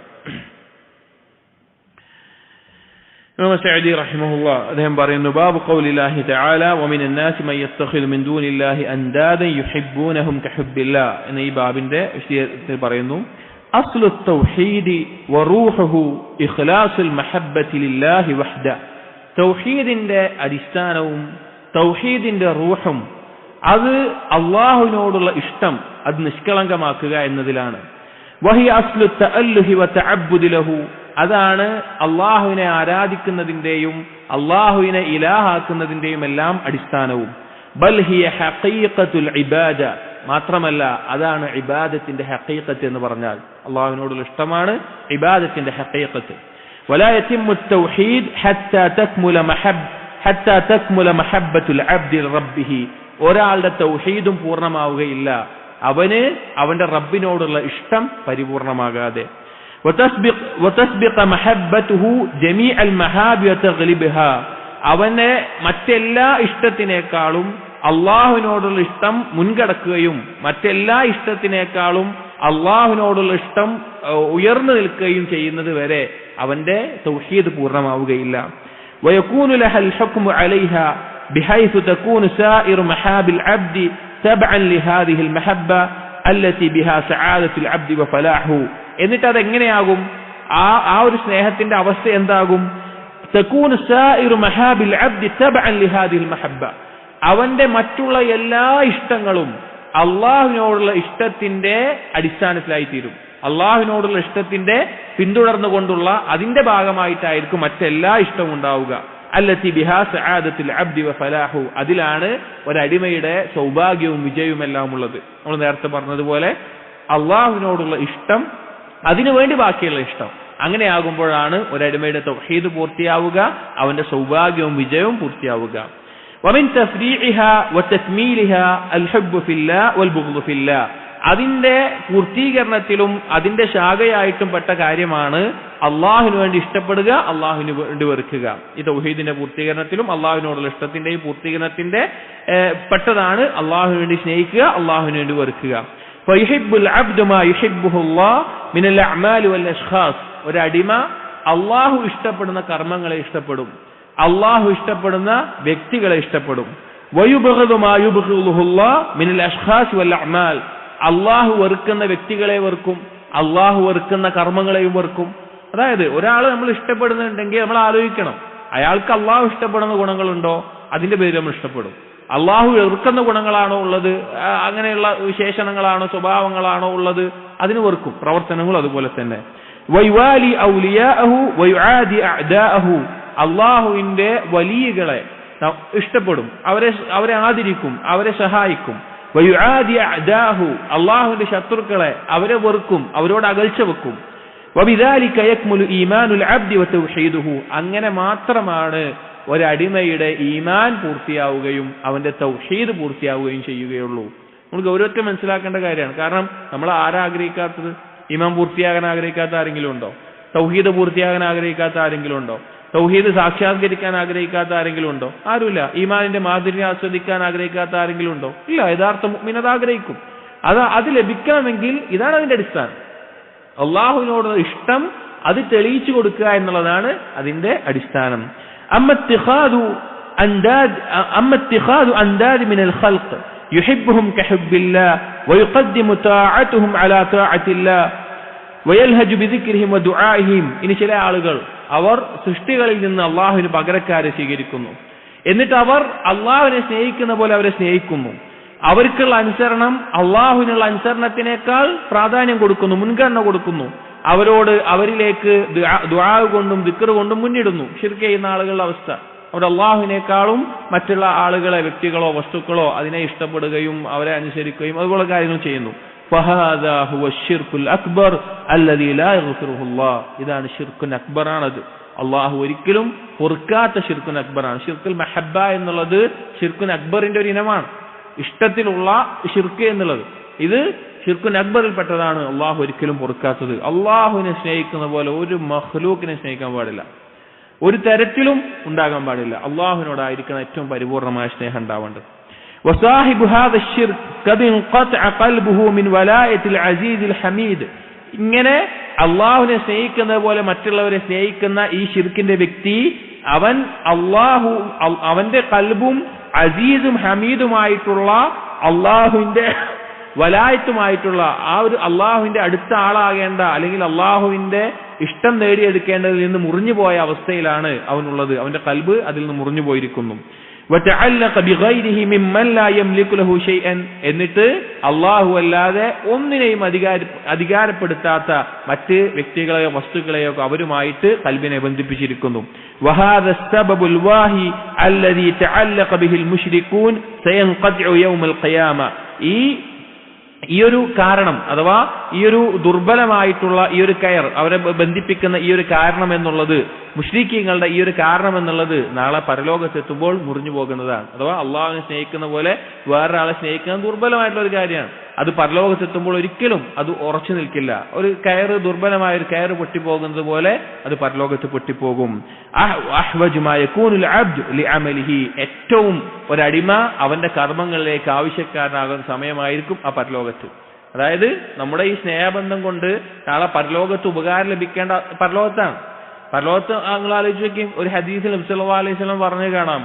ഇമാം സഅദി റഹിമഹുല്ലാഹ് അദ്ദേഹം പറയുന്നു, ബാബു ഖൗലില്ലാഹി തആല വമിനൻ നാസി മൻ യത്തഖിദു മിൻ ദൂനില്ലാഹി അൻദാദൻ യുഹിബ്ബൂനഹും കഹുബ്ബില്ലാഹ് എന്ന ഈ ബാബിന്റെ വിശദീകരണത്തിൽ പറയുന്നു, അസ്ലു തൗഹീദി വറൂഹുഹു ഇഖ്ലാസുൽ മഹബ്ബതി ലില്ലാഹി വഹ്ദ. തൗഹീദിന്റെ അടിസ്ഥാനവും തൗഹീദിന്റെ റൂഹും അത് അല്ലാഹുവിനോടുള്ള ഇഷ്ടം അത് നിഷ്കളങ്കമാക്കുക എന്നതിലാണ്. വഹിയ അസ്ലു തഅല്ലുഹി വതഅബ്ബുദി ലഹു, അതാണ് അള്ളാഹുവിനെ ആരാധിക്കുന്നതിന്റെയും അള്ളാഹുവിനെ ഇലാഹാക്കുന്നതിന്റെയും എല്ലാം അടിസ്ഥാനവും. ബൽ ഹിയ ഹഖീഖത്തുൽ ഇബാദ, മാത്രമല്ല അതാണ് ഇബാദത്തിന്റെ ഹഖീഖത്ത് എന്ന് പറഞ്ഞാൽ അള്ളാഹുവിനോടുള്ള ഇഷ്ടമാണ് ഇബാദത്തിന്റെ ഹഖീഖത്ത്. വലാ യതിമ്മു തൗഹീദ് ഹത്താ തക്മുല മഹബ്ബത്തുൽ അബ്ദി റബ്ബിഹി, ഒരാളുടെ തൗഹീദും പൂർണ്ണമാവുകയില്ല അവന് അവന്റെ റബ്ബിനോടുള്ള ഇഷ്ടം പരിപൂർണമാകാതെ. وتسبق محبته جميع المحاب وتغلبها, അവനെ മറ്റെല്ലാ ഇഷ്ടത്തിനേക്കാളും അള്ളാഹുവിനോടുള്ള ഇഷ്ടം മുൻകടക്കുകയും മറ്റെല്ലാ ഇഷ്ടത്തിനേക്കാളും അള്ളാഹുവിനോടുള്ള ഇഷ്ടം ഉയർന്നു നിൽക്കുകയും ചെയ്യുന്നത് വരെ അവന്റെ തൗഹീദ് പൂർണ്ണമാവുകയില്ല. ويكون لها الحكم عليها بحيث تكون سائر محاب العبد تبعا لهذه المحبة التي بها سعادة العبد وفلاحه. എന്നിട്ട് അതെങ്ങനെയാകും? ആ ഒരു സ്നേഹത്തിന്റെ അവസ്ഥ എന്താകും? തകൂന സായിറു മഹാബിൽ അബ്ദി തബഅൻ ലിഹാദിൽ മഹബ്ബ, അവന്റെ മറ്റുള്ള എല്ലാ ഇഷ്ടങ്ങളും അള്ളാഹുവിനോടുള്ള ഇഷ്ടത്തിന്റെ അടിസ്ഥാനത്തിലായി തീരും. അള്ളാഹുവിനോടുള്ള ഇഷ്ടത്തിന്റെ പിന്തുടർന്നുകൊണ്ടുള്ള അതിന്റെ ഭാഗമായിട്ടായിരിക്കും മറ്റെല്ലാ ഇഷ്ടവും ഉണ്ടാവുക. അല്ലത്തി ബിഹാ സആദത്തുൽ അബ്ദി വഫലാഹു, അതിലാണ് ഒരടിമയുടെ സൗഭാഗ്യവും വിജയവും എല്ലാം ഉള്ളത്. നമ്മൾ നേരത്തെ പറഞ്ഞതുപോലെ അള്ളാഹുവിനോടുള്ള ഇഷ്ടം, അതിനുവേണ്ടി ബാക്കിയുള്ള ഇഷ്ടം, അങ്ങനെയാകുമ്പോഴാണ് ഒരടിമയുടെ തൗഹീദ് പൂർത്തിയാവുക, അവന്റെ സൗഭാഗ്യവും വിജയവും പൂർത്തിയാവുക. വമിൻ തഫ്രീഇഹാ വതക്മീലിഹാ അൽഹബ്ബു ഫില്ലാഹ് വൽബുഗ്ദു ഫില്ലാഹ്, അതിന്റെ പൂർത്തീകരണത്തിലും അതിന്റെ ശാഖയായിട്ടും പെട്ട കാര്യമാണ് അള്ളാഹുവിന് വേണ്ടി ഇഷ്ടപ്പെടുക, അള്ളാഹുവിന് വേണ്ടി വെറുക്കുക. ഈ തൗഹീദിന്റെ പൂർത്തീകരണത്തിലും അള്ളാഹുവിനോടുള്ള ഇഷ്ടത്തിന്റെയും പൂർത്തീകരണത്തിന്റെ പെട്ടതാണ് അള്ളാഹുവിന് വേണ്ടി സ്നേഹിക്കുക, അള്ളാഹുവിന് വേണ്ടി വെറുക്കുക. ഫയുഹിബ്ബുൽ അബ്ദു മാ യുഹിബ്ബുഹുല്ലാഹ് മിനൽ അഅ്മാലി വൽ അശ്ഖാസ്, ഒരു അടിമ അള്ളാഹു ഇഷ്ടപ്പെടുന്ന കർമ്മങ്ങളെ ഇഷ്ടപ്പെടും, അള്ളാഹു ഇഷ്ടപ്പെടുന്ന വ്യക്തികളെ ഇഷ്ടപ്പെടും. വയുബ്ഗിദു മാ യുബ്ഗിദുഹുല്ലാഹ് മിനൽ അശ്ഖാസ് വൽ അഅ്മാൽ, അള്ളാഹു വെറുക്കുന്ന വ്യക്തികളെ വെറുക്കും, അള്ളാഹു വെറുക്കുന്ന കർമ്മങ്ങളെയും വെറുക്കും. അതായത് ഒരാൾ നമ്മൾ ഇഷ്ടപ്പെടുന്നുണ്ടെങ്കിൽ നമ്മൾ ആലോചിക്കണം, അയാൾക്ക് അള്ളാഹു ഇഷ്ടപ്പെടുന്ന ഗുണങ്ങളുണ്ടോ, അതിന്റെ പേരിൽ നമ്മൾ ഇഷ്ടപ്പെടും. അള്ളാഹു വെറുക്കുന്ന ഗുണങ്ങളാണോ ഉള്ളത്, അങ്ങനെയുള്ള വിശേഷണങ്ങളാണോ സ്വഭാവങ്ങളാണോ ഉള്ളത്, അതിന് വെറുക്കും. പ്രവർത്തനങ്ങൾ അതുപോലെ തന്നെ. വയുവാലി ഔലിയാഅഹു വയുആദി അഅദാഅഹു, അള്ളാഹുവിന്റെ വലിയകളെ ഇഷ്ടപ്പെടും, അവരെ ആദരിക്കും, അവരെ സഹായിക്കും. വയുആദി അഅദാഅഹു, അള്ളാഹുവിന്റെ ശത്രുക്കളെ അവരെ വെറുക്കും, അവരോട് അകൽച്ച വെക്കും. വബിദാലിക യക്മുലു ഈമാനുൽ അബ്ദി വതൗഹീദുഹു, അങ്ങനെ മാത്രമാണ് ഒരടിമയുടെ ഈമാൻ പൂർത്തിയാവുകയും അവന്റെ തൗഹീദ് പൂർത്തിയാവുകയും ചെയ്യുകയുള്ളൂ. നമ്മൾ ഗൗരവത്തെ മനസ്സിലാക്കേണ്ട കാര്യമാണ്. കാരണം നമ്മൾ ആരാഗ്രഹിക്കാത്തത്? ഈമാൻ പൂർത്തിയാകാൻ ആഗ്രഹിക്കാത്ത ആരെങ്കിലും ഉണ്ടോ? തൗഹീദ് പൂർത്തിയാകാൻ ആഗ്രഹിക്കാത്ത ആരെങ്കിലും ഉണ്ടോ? തൗഹീദ് സാക്ഷാത്കരിക്കാൻ ആഗ്രഹിക്കാത്ത ആരെങ്കിലും ഉണ്ടോ? ആരുമില്ല. ഈമാനിന്റെ മാധുര്യം ആസ്വദിക്കാൻ ആഗ്രഹിക്കാത്ത ആരെങ്കിലും ഉണ്ടോ? ഇല്ല. യഥാർത്ഥ മുഅ്മിൻ അത് ആഗ്രഹിക്കും. അത് ലഭിക്കണമെങ്കിൽ ഇതാണ് അതിന്റെ അടിസ്ഥാനം. അള്ളാഹുവിനോടുള്ള ഇഷ്ടം അത് തെളിയിച്ചു കൊടുക്കുക എന്നുള്ളതാണ് അതിന്റെ അടിസ്ഥാനം. أما اتخاذ أنداد من الخلق يحبهم كحب الله ويقدم طاعتهم على طاعة الله ويلهج بذكرهم ودعائهم. ഇനി ചില ആളുകൾ അവർ സൃഷ്ടികളിൽ നിന്ന് അള്ളാഹുവിന് പകരക്കാരെ സ്വീകരിക്കുന്നു, എന്നിട്ട് അവർ അള്ളാഹുവിനെ സ്നേഹിക്കുന്ന പോലെ അവരെ സ്നേഹിക്കുന്നു. അവർക്കുള്ള അനുസരണം അള്ളാഹുവിനുള്ള അനുസരണത്തിനേക്കാൾ പ്രാധാന്യം കൊടുക്കുന്നു, മുൻഗണന കൊടുക്കുന്നു. അവരിലേക്ക് ദുആ കൊണ്ടും ദിക്ർ കൊണ്ടും മുന്നിടുന്നു. ശിർക്ക് ചെയ്യുന്ന ആളുകളുടെ അവസ്ഥ, അവിടെ അള്ളാഹുവിനേക്കാളും മറ്റുള്ള ആളുകളെ, വ്യക്തികളോ വസ്തുക്കളോ അതിനെ ഇഷ്ടപ്പെടുകയും അവരെ അനുസരിക്കുകയും അതുപോലെ കാര്യങ്ങൾ ചെയ്യുന്നു. ഫഹാദാ ഹുവ ശിർക്കുൽ അക്ബർ അല്ലദീ ലാ യഗ്ഫിറുഹുല്ലാഹ്, ഇതാണ് ശിർക്കുൻ അക്ബറാണത്. അള്ളാഹു ഒരിക്കലും പൊറുക്കാത്ത ശിർക്കുൻ അക്ബറാണ്. ശിർക്കുൽ മഹബ്ബ എന്നുള്ളത് ശിർക്കുൻ അക്ബറിന്റെ ഒരു ഇനമാണ്, ഇഷ്ടത്തിലുള്ള ശിർക്ക് എന്നുള്ളത്. ഇത് ശിർക്കുൻ അക്ബറിൽപ്പെട്ടതാണ്, അള്ളാഹു ഒരിക്കലും പൊറുക്കാത്തത്. അള്ളാഹുവിനെ സ്നേഹിക്കുന്ന പോലെ ഒരു മഖ്ലൂക്കിനെ സ്നേഹിക്കാൻ പാടില്ല, ഒരു തരത്തിലും ഉണ്ടാകാൻ പാടില്ല. അള്ളാഹുവിനോടായിരിക്കണം ഏറ്റവും പരിപൂർണമായ സ്നേഹം ഉണ്ടാവേണ്ടത്. وصاحب هذا الشرك قد انقطع قلبه من ولاية العزيز الحميد. ഇങ്ങനെ അള്ളാഹുവിനെ സ്നേഹിക്കുന്നത് പോലെ മറ്റുള്ളവരെ സ്നേഹിക്കുന്ന ഈ ശിർക്കിന്റെ വ്യക്തി അവന്റെ ഖൽബും അസീസും ഹമീദുമായിട്ടുള്ള അള്ളാഹുവിന്റെ വലായത്തുമായിട്ടുള്ള ആ ഒരു അള്ളാഹുവിന്റെ അടുത്ത ആളാകേണ്ട അല്ലെങ്കിൽ അള്ളാഹുവിന്റെ ഇഷ്ടം നേടിയെടുക്കേണ്ടതിൽ നിന്ന് മുറിഞ്ഞു പോയ അവസ്ഥയിലാണ് അവനുള്ളത്. അവന്റെ ഖൽബ് അതിൽ നിന്ന് മുറിഞ്ഞു പോയിരിക്കുന്നു. എന്നിട്ട് അള്ളാഹു അല്ലാതെ ഒന്നിനെയും അധികാരപ്പെടുത്താത്ത മറ്റ് വ്യക്തികളെയോ വസ്തുക്കളെയോ അവരുമായിട്ട് ഖൽബിനെ ബന്ധിപ്പിച്ചിരിക്കുന്നു. ഈ ഒരു കാരണം അഥവാ ഈ ഒരു ദുർബലമായിട്ടുള്ള ഈ ഒരു കയർ അവരെ ബന്ധിപ്പിക്കുന്ന ഈ ഒരു കാരണം എന്നുള്ളത് മുശ്രിക്കീങ്ങളുടെ ഈ ഒരു കാരണം എന്നുള്ളത് നാളെ പരലോകത്തെത്തുമ്പോൾ മുറിഞ്ഞു പോകുന്നതാണ്. അഥവാ അള്ളാഹുവിനെ സ്നേഹിക്കുന്ന പോലെ വേറൊരാളെ സ്നേഹിക്കുന്നത് ദുർബലമായിട്ടുള്ള ഒരു കാര്യമാണ്. അത് പരലോകത്തെത്തുമ്പോൾ ഒരിക്കലും അത് ഉറച്ചു നിൽക്കില്ല. ഒരു കയറ് ദുർബലമായ ഒരു കയറ് പൊട്ടിപ്പോകുന്നത് പോലെ അത് പരലോകത്ത് പൊട്ടിപ്പോകും. ഏറ്റവും ഒരടിമ അവന്റെ കർമ്മങ്ങളിലേക്ക് ആവശ്യക്കാരനാകുന്ന സമയമായിരിക്കും ആ പരലോകത്ത്. അതായത് നമ്മുടെ ഈ സ്നേഹബന്ധം കൊണ്ട് നാളെ പരലോകത്ത് ഉപകാരം ലഭിക്കേണ്ട പരലോകത്താണ്. പരലോകത്ത് നിങ്ങൾ ആലോചിച്ച് നോക്കിയും ഒരു ഹദീസിൽ നബി സല്ലല്ലാഹു അലൈഹി വസല്ലം പറഞ്ഞു കാണാം,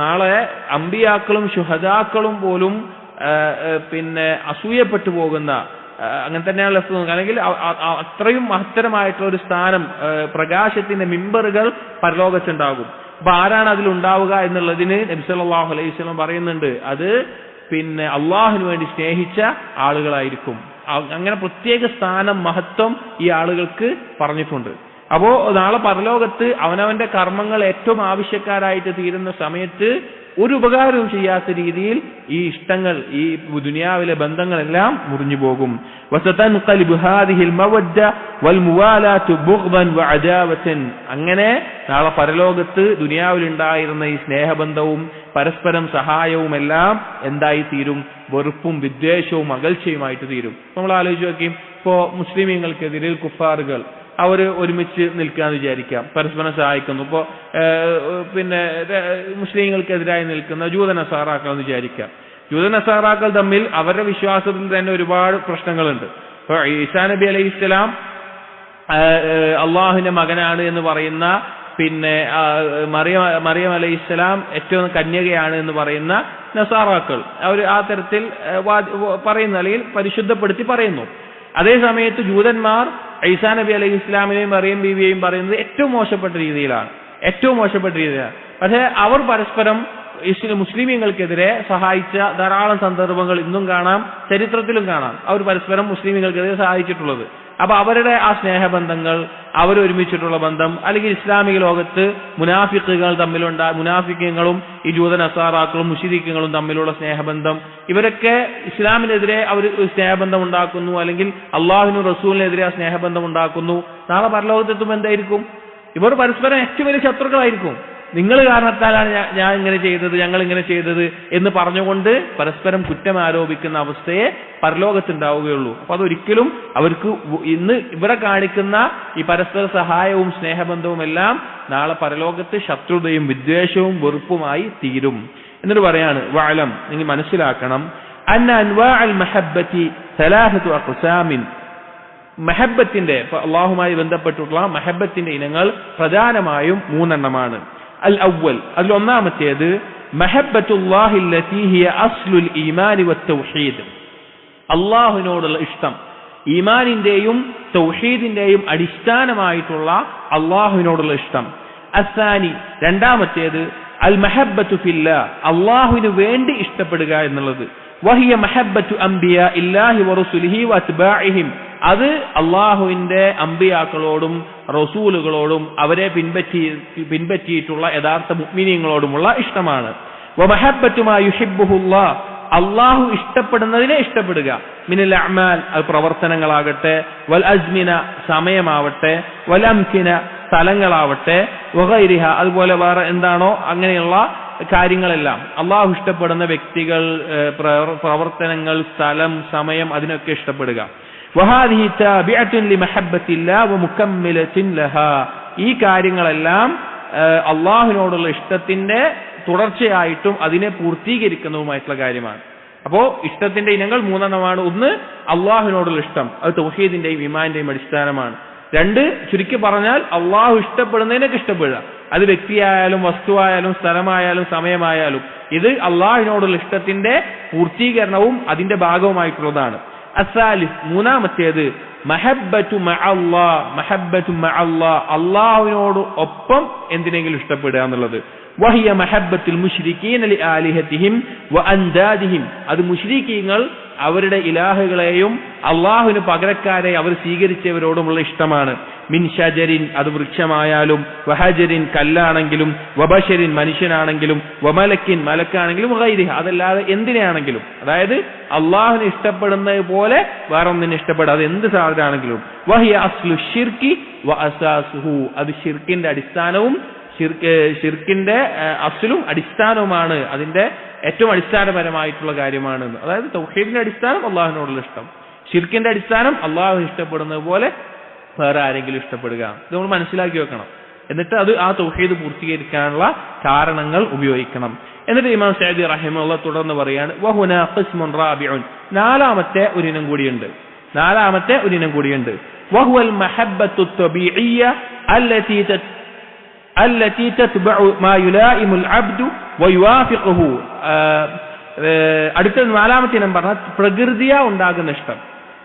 നാളെ അമ്പിയാക്കളും ശുഹദാക്കളും പോലും അസൂയപ്പെട്ടു പോകുന്ന അങ്ങനെ തന്നെയാണ് അല്ലെങ്കിൽ അത്രയും മഹത്തരമായിട്ടുള്ള ഒരു സ്ഥാനം പ്രകാശത്തിന്റെ മിമ്പറുകൾ പരലോകത്തുണ്ടാകും. അപ്പൊ ആരാണ് അതിലുണ്ടാവുക എന്നുള്ളതിന് നബി സല്ലല്ലാഹു അലൈഹി വസല്ലം പറയുന്നുണ്ട്, അത് അള്ളാഹുവിന് വേണ്ടി സ്നേഹിച്ച ആളുകളായിരിക്കും. അങ്ങനെ പ്രത്യേക സ്ഥാനം മഹത്വം ഈ ആളുകൾക്ക് പറഞ്ഞിട്ടുണ്ട്. അപ്പോ നാളെ പരലോകത്ത് അവനവന്റെ കർമ്മങ്ങൾ ഏറ്റവും ആവശ്യക്കാരായിട്ട് തീരുന്ന സമയത്ത് ഒരു ഉപകാരവും ചെയ്യാത്ത രീതിയിൽ ഈ ഇഷ്ടങ്ങൾ ഈ ദുനിയാവിലെ ബന്ധങ്ങളെല്ലാം മുറിഞ്ഞു പോകും. അങ്ങനെ നാളെ പരലോകത്ത് ദുനിയാവിലുണ്ടായിരുന്ന ഈ സ്നേഹബന്ധവും പരസ്പരം സഹായവും എല്ലാം എന്തായി തീരും? വെറുപ്പും വിദ്വേഷവും അകൽച്ചയുമായിട്ട് തീരും. നമ്മൾ ആലോചിച്ച് നോക്കി, ഇപ്പോ മുസ്ലിമീങ്ങൾക്കെതിരെ കുഫാറുകൾ അവർ ഒരുമിച്ച് നിൽക്കാന്ന് വിചാരിക്കാം, പരസ്പരം സഹായിക്കുന്നു. ഇപ്പോ മുസ്ലിങ്ങൾക്കെതിരായി നിൽക്കുന്ന ജൂതനസാറാക്കൾ എന്ന് വിചാരിക്കാം. ജൂതനസാറാക്കൾ തമ്മിൽ അവരുടെ വിശ്വാസത്തിൽ തന്നെ ഒരുപാട് പ്രശ്നങ്ങളുണ്ട്. ഇപ്പൊ ഈസാ നബി അലൈഹി ഇസ്ലാം അള്ളാഹുവിന്റെ മകനാണ് എന്ന് പറയുന്ന, മറിയം അലൈഹി ഇസ്ലാം ഏറ്റവും കന്യകയാണ് എന്ന് പറയുന്ന നസാറാക്കൾ അവർ ആ തരത്തിൽ പറയുന്നു, അല്ലെങ്കിൽ പരിശുദ്ധപ്പെടുത്തി പറയുന്നു. അതേ സമയത്ത് ജൂതന്മാർ ഈസാ നബി അലൈഹി ഇസ്ലാമിനെയും മറിയം ബീവിയെയും പറയുന്നത് ഏറ്റവും മോശപ്പെട്ട രീതിയിലാണ്. പക്ഷേ അവർ പരസ്പരം മുസ്ലിമീങ്ങൾക്കെതിരെ സഹായിച്ച ധാരാളം സന്ദർഭങ്ങൾ ഇന്നും കാണാം, ചരിത്രത്തിലും കാണാം. അവർ പരസ്പരം മുസ്ലിമീങ്ങൾക്കെതിരെ സഹായിച്ചിട്ടുള്ളത്. അപ്പൊ അവരുടെ ആ സ്നേഹബന്ധങ്ങൾ, അവരൊരുമിച്ചിട്ടുള്ള ബന്ധം, അല്ലെങ്കിൽ ഇസ്ലാമിക ലോകത്ത് മുനാഫിക്കുകളും ഈ ജൂത നസാറാക്കളും മുശ്രിക്കുകളും തമ്മിലുള്ള സ്നേഹബന്ധം, ഇവരൊക്കെ ഇസ്ലാമിനെതിരെ അവർ സ്നേഹബന്ധം ഉണ്ടാക്കുന്നു, അല്ലെങ്കിൽ അള്ളാഹുവിനും റസൂലിനെതിരെ ആ സ്നേഹബന്ധം ഉണ്ടാക്കുന്നു. നാളെ പരലോകത്തെത്തുമ്പോൾ എന്തായിരിക്കും? ഇവർ പരസ്പരം ഏറ്റവും വലിയ ശത്രുക്കളായിരിക്കും. നിങ്ങൾ കാരണത്താലാണ് ഞാൻ ഇങ്ങനെ ചെയ്തത്, ഞങ്ങൾ ഇങ്ങനെ ചെയ്തത് എന്ന് പറഞ്ഞുകൊണ്ട് പരസ്പരം കുറ്റം ആരോപിക്കുന്ന അവസ്ഥയെ പരലോകത്തുണ്ടാവുകയുള്ളൂ. അപ്പൊ അതൊരിക്കലും അവർക്ക് ഇന്ന് ഇവിടെ കാണിക്കുന്ന ഈ പരസ്പര സഹായവും സ്നേഹബന്ധവും എല്ലാം നാളെ പരലോകത്ത് ശത്രുതയും വിദ്വേഷവും വെറുപ്പുമായി തീരും. എന്നിട്ട് പറയാണ്, വഅലം, നിങ്ങൾ മനസ്സിലാക്കണം, അന്ന അൻവാഅൽ മഹബ്ബത്തി സലാസതു അഖ്സാമിൻ, മഹബ്ബത്തിന്റെ അള്ളാഹുമായി ബന്ധപ്പെട്ടിട്ടുള്ള മഹബ്ബത്തിന്റെ ഇനങ്ങൾ പ്രധാനമായും 3 എണ്ണമാണ്. അൽ അവ്വൽ, അതിൽ ഒന്നാമത്തേത് മഹബ്ബത്തുല്ലാഹി അല്ലതി ഹിയ അസ്ലുൽ ഈമാനി വത്തൗഹീദ്, അള്ളാഹുവിനോടുള്ള ഇഷ്ടം, ഈമാനിന്റെയും തൗഹീദിന്റെയും അടിസ്ഥാനമായിട്ടുള്ള അള്ളാഹുവിനോടുള്ള ഇഷ്ടം. അസ്സാനി, രണ്ടാമത്തേത് അൽ മഹബ്ബത്തു ഫില്ലാ, അള്ളാഹുവിന് വേണ്ടി ഇഷ്ടപ്പെടുക എന്നുള്ളത്. വഹിയ മഹബ്ബത്തു അംബിയാ ഇല്ലാഹി വറസൂലിഹി വഅത്ബാഇഹിം, അത് അള്ളാഹുവിന്റെ അമ്പിയാക്കളോടും റസൂലുകളോടും അവരെ പിൻപറ്റിയിട്ടുള്ള യഥാർത്ഥ മുഅ്മിനീങ്ങളോടുമുള്ള ഇഷ്ടമാണ്. വമഹബ്ബത്തു മാ യുഹിബ്ബുഹുല്ലാഹ്, അള്ളാഹു ഇഷ്ടപ്പെടുന്നതിനെ ഇഷ്ടപ്പെടുക. മിനൽ അഅ്മാൽ, അത് പ്രവർത്തനങ്ങളാകട്ടെ, വൽ അസ്മിന, സമയമാവട്ടെ, വൽ അംകിന, സ്ഥലങ്ങളാവട്ടെ, വഗൈരിഹ, അതുപോലെ വേറെ എന്താണോ അങ്ങനെയുള്ള കാര്യങ്ങളെല്ലാം അള്ളാഹു ഇഷ്ടപ്പെടുന്ന വ്യക്തികൾ, പ്രവർത്തനങ്ങൾ, സ്ഥലം, സമയം, അതിനൊക്കെ ഇഷ്ടപ്പെടുക. വഹാദിഹി താബിഅത്തുൻ ലിമഹബ്ബത്തില്ലാഹി വമുകമ്മിലത്തുൻ ലഹാ, ഈ കാര്യങ്ങളെല്ലാം അള്ളാഹുവിനോടുള്ള ഇഷ്ടത്തിന്റെ തുടർച്ചയായിട്ടും അതിനെ പൂർത്തീകരിക്കുന്നതുമായിട്ടുള്ള കാര്യമാണ്. അപ്പോ ഇഷ്ടത്തിന്റെ ഇനങ്ങൾ 3 എണ്ണമാണ്. ഒന്ന്, അള്ളാഹുവിനോടുള്ള ഇഷ്ടം, അത് തൗഹീദിന്റെയും ഈമാനിന്റെയും അടിസ്ഥാനമാണ്. 2, ചുരുക്കി പറഞ്ഞാൽ അള്ളാഹു ഇഷ്ടപ്പെടുന്നതിനൊക്കെ ഇഷ്ടപ്പെടുക, അത് വ്യക്തിയായാലും വസ്തുവായാലും സ്ഥലമായാലും സമയമായാലും, ഇത് അള്ളാഹുവിനോടുള്ള ഇഷ്ടത്തിന്റെ പൂർത്തീകരണവും അതിന്റെ ഭാഗവുമായിട്ടുള്ളതാണ്. അസ്സാലിസ്, മൂന്നാമത്തേത് മഹബ്ബത്തു മഅല്ലാഹ്, മഹബ്ബത്തു മഅല്ലാഹ്, അള്ളാഹുവിനോട് ഒപ്പം എന്തിനെങ്കിലും ഇഷ്ടപ്പെടുക എന്നുള്ളത്. വഹിയ മഹബ്ബത്തുൽ മുശ്രിക്കീന ലിആലിഹതിഹിം വഅൻദാദിഹിം, അത് മുശ്രിക്കീങ്ങൾ അവരുടെ ഇലാഹുകളെയും അള്ളാഹുവിന് പകരക്കാരെ അവർ സ്വീകരിച്ചവരോടുമുള്ള ഇഷ്ടമാണ്. മിൻ ഷജരിൻ, അത് വൃക്ഷമായാലും, വഹജരിൻ, കല്ലാണെങ്കിലും, വബശരിൻ, മനുഷ്യനാണെങ്കിലും, വമലക്കിൻ, മലക്കാണെങ്കിലും, ഗൈരിഹ, അതല്ലാതെ എന്തിനാണെങ്കിലും, അതായത് അള്ളാഹുവിനെ ഇഷ്ടപ്പെടുന്നത് പോലെ വേറെ ഒന്നിനെ ഇഷ്ടപ്പെടുക, അത് എന്ത് സാധനമാണെങ്കിലും. വഹിയ അസ്ലു ഷിർക്കി വ അസാസുഹു, അത് ഷിർക്കിന്റെ അടിസ്ഥാനവും ഷിർക്കിന്റെ അസ്ലും അടിസ്ഥാനവുമാണ്, അതിന്റെ ഏറ്റവും അടിസ്ഥാനപരമായിട്ടുള്ള കാര്യമാണ്. അതായത് തൗഹീദിന്റെ അടിസ്ഥാനം അള്ളാഹുവിനോടുള്ള ഇഷ്ടം, ഷിർക്കിന്റെ അടിസ്ഥാനം അള്ളാഹു ഇഷ്ടപ്പെടുന്നത് പോലെ വേറെ ആരെങ്കിലും ഇഷ്ടപ്പെടുക. ഇത് നമ്മൾ മനസ്സിലാക്കി വെക്കണം. എന്നിട്ട് അത് ആ തൗഹീദ് പൂർത്തീകരിക്കാനുള്ള കാരണങ്ങൾ ഉപയോഗിക്കണം. എന്നിട്ട് ഇമാം സഅദി റഹിമഹുല്ലാഹ് തുടർന്ന് പറയാണ്, വഹുനാ ഖിസ്മുൻ റാബിഉൻ, നാലാമത്തെ ഒരു ഇനം കൂടിയുണ്ട്. വഹുവൽ മഹബ്ബത്തു തബീഇയ്യ التي تتبع ما يلائم العبد ويوافقه. അടുത്ത നാലാമത്തെ ഇനം പറഞ്ഞാൽ പ്രകൃതിയാ ഉണ്ടാകുന്ന ഇഷ്ടം.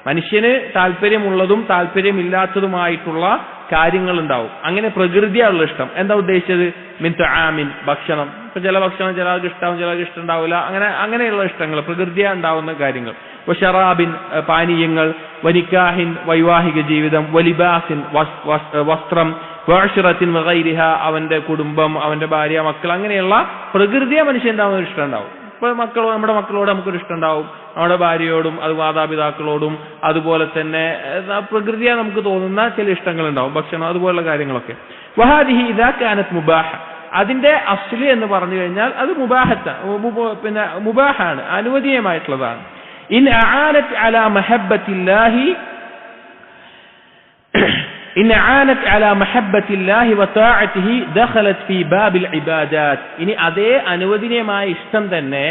മനുഷ്യന് താല്പര്യമുള്ളതും താല്പര്യമില്ലാത്തതുമായിട്ടുള്ള കാര്യങ്ങൾ ഉണ്ടാവും. അങ്ങനെ പ്രകൃതിയുള്ള ഇഷ്ടം. എന്താ ഉദ്ദേശിച്ചത്? മിൻ തആമിൻ, ഭക്ഷണം. ഇപ്പൊ ചില ഭക്ഷണം ചിലർക്ക് ഇഷ്ടാവും, ചിലർക്ക് ഇഷ്ടമുണ്ടാവില്ല. അങ്ങനെയുള്ള ഇഷ്ടങ്ങൾ പ്രകൃതിയാ ഉണ്ടാവുന്ന കാര്യങ്ങൾ. വശറാബിൻ, പാനീയങ്ങൾ. വനിക്കാഹിൻ, വൈവാഹിക ജീവിതം. വലിബാസിൻ, വസ്ത്രം. വഅശ്റത്തിൻ വഗൈരിഹ, അവന്റെ കുടുംബം, അവന്റെ ഭാര്യ, മക്കൾ, അങ്ങനെയുള്ള പ്രകൃതിയാ മനുഷ്യൻ ഉണ്ടാവുന്ന ഒരു ഇഷ്ടം ഉണ്ടാവും. ഇപ്പൊ നമ്മുടെ മക്കളോട് നമുക്കൊരു ഇഷ്ടം ഉണ്ടാവും, നമ്മുടെ ഭാര്യയോടും അത് മാതാപിതാക്കളോടും, അതുപോലെ തന്നെ പ്രകൃതിയാ നമുക്ക് തോന്നുന്ന ചില ഇഷ്ടങ്ങൾ ഉണ്ടാവും, ഭക്ഷണം, അതുപോലുള്ള കാര്യങ്ങളൊക്കെ. വഹാദിഹി ഇദാ കാനത് മുബാഹ, അതിന്റെ അസ്ലി എന്ന് പറഞ്ഞു കഴിഞ്ഞാൽ അത് പിന്നെ മുബാഹാണ്, അനുവദനീയമായിട്ടുള്ളതാണ്. ഇൻ അആനത് അലാ മഹബ്ബത്തില്ലാഹി വതഅതിഹി ദഖലത് ഫീ ബാബിൽ ഇബാദാത്ത്. ഇനി അതേ അനുവദനീയമായ ഇഷ്ടം തന്നെ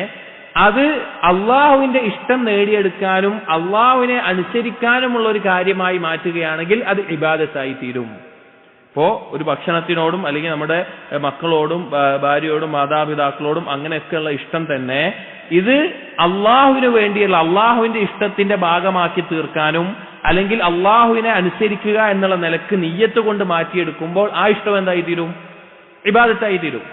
അത് അള്ളാഹുവിന്റെ ഇഷ്ടം നേടിയെടുക്കാനും അള്ളാഹുവിനെ അനുസരിക്കാനുമുള്ള ഒരു കാര്യമായി മാറ്റുകയാണെങ്കിൽ അത് ഇബാദത്തായി തീരും. ഇപ്പോ ഒരു ഭക്ഷണത്തിനോടും അല്ലെങ്കിൽ നമ്മുടെ മക്കളോടും ഭാര്യയോടും മാതാപിതാക്കളോടും അങ്ങനെയൊക്കെയുള്ള ഇഷ്ടം തന്നെ ഇത് അള്ളാഹുവിന് വേണ്ടിയുള്ള അള്ളാഹുവിന്റെ ഇഷ്ടത്തിന്റെ ഭാഗമാക്കി തീർക്കാനും അല്ലെങ്കിൽ അള്ളാഹുവിനെ അനുസരിക്കുക എന്നുള്ള നിലക്ക് നിയ്യത്ത് കൊണ്ട് മാറ്റിയെടുക്കുമ്പോൾ ആ ഇഷ്ടം എന്തായി തീരും? ഇബാദത്തായി തീരും.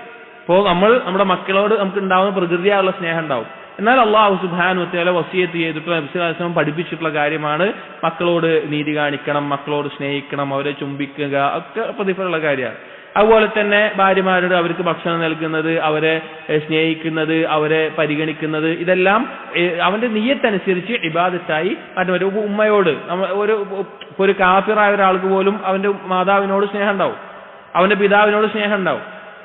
ഇപ്പോൾ നമ്മുടെ മക്കളോട് നമുക്ക് ഉണ്ടാവുന്ന പ്രകൃതിയായുള്ള സ്നേഹം ഉണ്ടാവും. എന്നാൽ അള്ളാഹു സുബ്ഹാനഹു വ തആല വസിയത്ത് ചെയ്തിട്ടുള്ള നബി സല്ലല്ലാഹു അലൈഹി വസല്ലം പഠിപ്പിച്ചിട്ടുള്ള കാര്യമാണ് മക്കളോട് നീതി കാണിക്കണം, മക്കളോട് സ്നേഹിക്കണം, അവരെ ചുംബിക്കുക, ഒക്കെ പ്രതിഫലമുള്ള കാര്യമാണ്. അതുപോലെ തന്നെ ഭാര്യമാരോട് അവർക്ക് ഭക്ഷണം നൽകുന്നത്, അവരെ സ്നേഹിക്കുന്നത്, അവരെ പരിഗണിക്കുന്നത്, ഇതെല്ലാം അവന്റെ നിയ്യത്തനുസരിച്ച് ഇബാദത്തായി മാറ്റും. ഒരു ഉമ്മയോട് ഒരു കാഫിറായ ഒരാൾക്ക് പോലും അവന്റെ മാതാവിനോട് സ്നേഹം ഉണ്ടാവും, അവന്റെ പിതാവിനോട് സ്നേഹം ഉണ്ടാവും.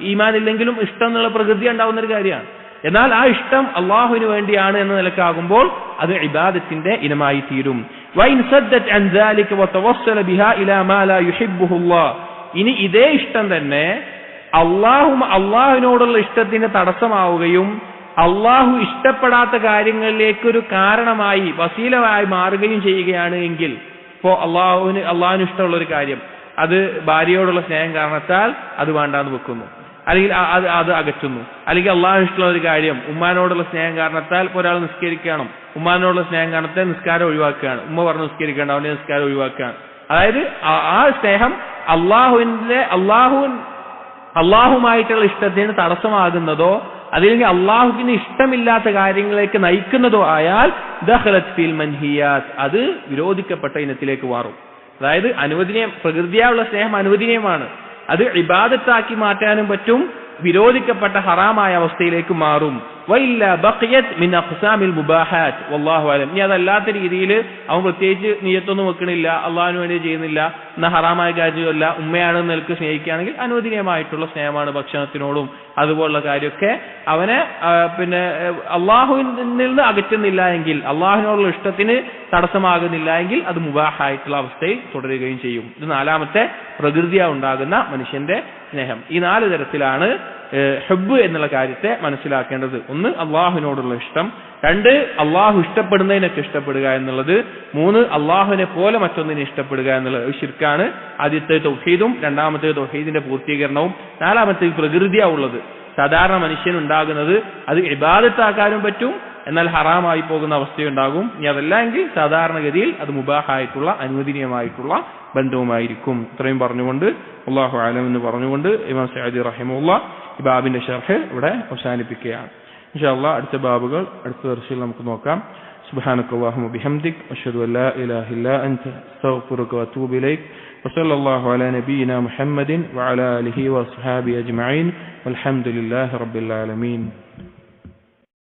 ഈമാൻ ഇല്ലെങ്കിലും ഇഷ്ടം എന്നുള്ള പ്രകൃതി ഉണ്ടാവുന്ന ഒരു കാര്യമാണ്. എന്നാൽ ആ ഇഷ്ടം അള്ളാഹുവിന് വേണ്ടിയാണ് എന്ന നിലക്കാകുമ്പോൾ അത് ഇബാദത്തിന്റെ ഇനമായി തീരും. വൈൻ സദ്ദത് അൻ ദാലിക വതവസ്സല ബിഹാ ഇലാ മാ ലാ യുഹിബ്ബുഹു അല്ലാഹ്. ഇനി ഇതേ ഇഷ്ടം തന്നെ അള്ളാഹുവിനോടുള്ള ഇഷ്ടത്തിന് തടസ്സമാവുകയും അള്ളാഹു ഇഷ്ടപ്പെടാത്ത കാര്യങ്ങളിലേക്കൊരു കാരണമായി വസീലമായി മാറുകയും ചെയ്യുകയാണ് എങ്കിൽ, ഇപ്പോ അള്ളാഹുവിന് ഇഷ്ടമുള്ള ഒരു കാര്യം അത് ഭാര്യയോടുള്ള സ്നേഹം കാരണത്താൽ അത് വേണ്ടാന്ന് വെക്കുന്നു, അല്ലെങ്കിൽ അത് അകറ്റുന്നു. അല്ലെങ്കിൽ അള്ളാഹുവിന് ഇഷ്ടമുള്ള ഒരു കാര്യം ഉമ്മാനോടുള്ള സ്നേഹം കാരണത്താൽ ഇപ്പോൾ ഒരാൾ നിസ്കരിക്കണം, ഉമ്മാനോടുള്ള സ്നേഹം കാരണത്താൽ നിസ്കാരം ഒഴിവാക്കുകയാണ്, ഉമ്മ പറഞ്ഞ് നിസ്കരിക്കേണ്ട, അവന്റെ നിസ്കാരം ഒഴിവാക്കുകയാണ്. അതായത് ആ സ്നേഹം അള്ളാഹുമായിട്ടുള്ള ഇഷ്ടത്തിന് തടസ്സമാകുന്നതോ അല്ലെങ്കിൽ അള്ളാഹുവിന് ഇഷ്ടമില്ലാത്ത കാര്യങ്ങളിലേക്ക് നയിക്കുന്നതോ ആയാൽ ദഖലത് ഫിൽ മൻഹിയാത്ത്, അത് വിരോധിക്കപ്പെട്ട ഇനത്തിലേക്ക് മാറും. അതായത് പ്രകൃതിയായുള്ള സ്നേഹം അനുവദനീയമാണ്, അത് ഇബാദത്താക്കി മാറ്റാനും പറ്റും, വിരോധിക്കപ്പെട്ട ഹറാമായ അവസ്ഥയിലേക്ക് മാറും. വഇല്ല ബഖിയത് മിൻ അഖ്സാമിൽ മുബാഹാത്ത് വല്ലാഹു അലം. ഇനി അതല്ലാത്ത രീതിയിൽ അവൻ പ്രത്യേകിച്ച് നിയ്യത്തൊന്നും വെക്കണില്ല, അള്ളാഹുവിന് വേണ്ടി ചെയ്യുന്നില്ല, എന്ന ഹറാമായ കാര്യമല്ല, ഉമ്മയാണെന്ന് നിലക്ക് സ്നേഹിക്കുകയാണെങ്കിൽ അനുവദനീയമായിട്ടുള്ള സ്നേഹമാണ് ഭക്ഷണത്തിനോടും അതുപോലുള്ള കാര്യമൊക്കെ. അവനെ അള്ളാഹുവിൽ നിന്ന് അകറ്റുന്നില്ല എങ്കിൽ, അള്ളാഹുവിനോടുള്ള ഇഷ്ടത്തിന് തടസ്സമാകുന്നില്ല എങ്കിൽ അത് മുബാഹായിട്ടുള്ള അവസ്ഥയിൽ തുടരുകയും ചെയ്യും. ഇത് നാലാമത്തെ പ്രകൃതിയാ ഉണ്ടാകുന്ന മനുഷ്യന്റെ സ്നേഹം. ഈ 4 തരത്തിലാണ് ഹബ്ബ് എന്നുള്ള കാര്യത്തെ മനസ്സിലാക്കേണ്ടത്. 1 അള്ളാഹുവിനോടുള്ള ഇഷ്ടം, 2 അള്ളാഹു ഇഷ്ടപ്പെടുന്നതിനൊക്കെ ഇഷ്ടപ്പെടുക എന്നുള്ളത്, 3 അള്ളാഹുവിനെ പോലെ മറ്റൊന്നിനെ ഇഷ്ടപ്പെടുക എന്നുള്ളത്. ശിർക്കാണ്. ആദ്യത്തെ തൗഹീദും, രണ്ടാമത്തെ തൗഹീദിന്റെ പൂർത്തീകരണവും, 4മത്തെ പ്രകൃതിയാ ഉള്ളത്. സാധാരണ മനുഷ്യൻ ഉണ്ടാകുന്നത് അത് ഇബാദത്താക്കാനും പറ്റും, എന്നാൽ ഹറാമായി പോകുന്ന അവസ്ഥയുണ്ടാകും. ഇനി അതല്ല എങ്കിൽ സാധാരണഗതിയിൽ അത് മുബാഹായിട്ടുള്ള അനുവദനീയമായിട്ടുള്ള ബന്ധവുമായിരിക്കും. ഇത്രയും പറഞ്ഞുകൊണ്ട് അല്ലാഹു അലം എന്ന് പറഞ്ഞുകൊണ്ട് ഇമാം സഅദി റഹിമഹുല്ലാഹ് ഈ ബാബിന്റെ ശർഹ് ഇവിടെ അവസാനിപ്പിക്കുകയാണ്. ഇൻഷാ അല്ലാഹ് അടുത്ത ബാബുകൾ അടുത്ത ദർസിൽ നമുക്ക് നോക്കാം. സുബ്ഹാനക്കല്ലാഹുമ്മ ബിഹംദിക് അഷ്ഹദു അൻ ലാ ഇലാഹ ഇല്ലാ അൻത അസ്തഗ്ഫിറുക വഅതൂബു ഇലൈക് വസല്ലല്ലാഹു അലാ നബിയിനാ മുഹമ്മദിൻ വഅലാ ആലിഹി വഅസ്ഹാബിഹി അജ്മഈൻ വൽഹംദുലില്ലാഹി റബ്ബിൽ ആലമീൻ.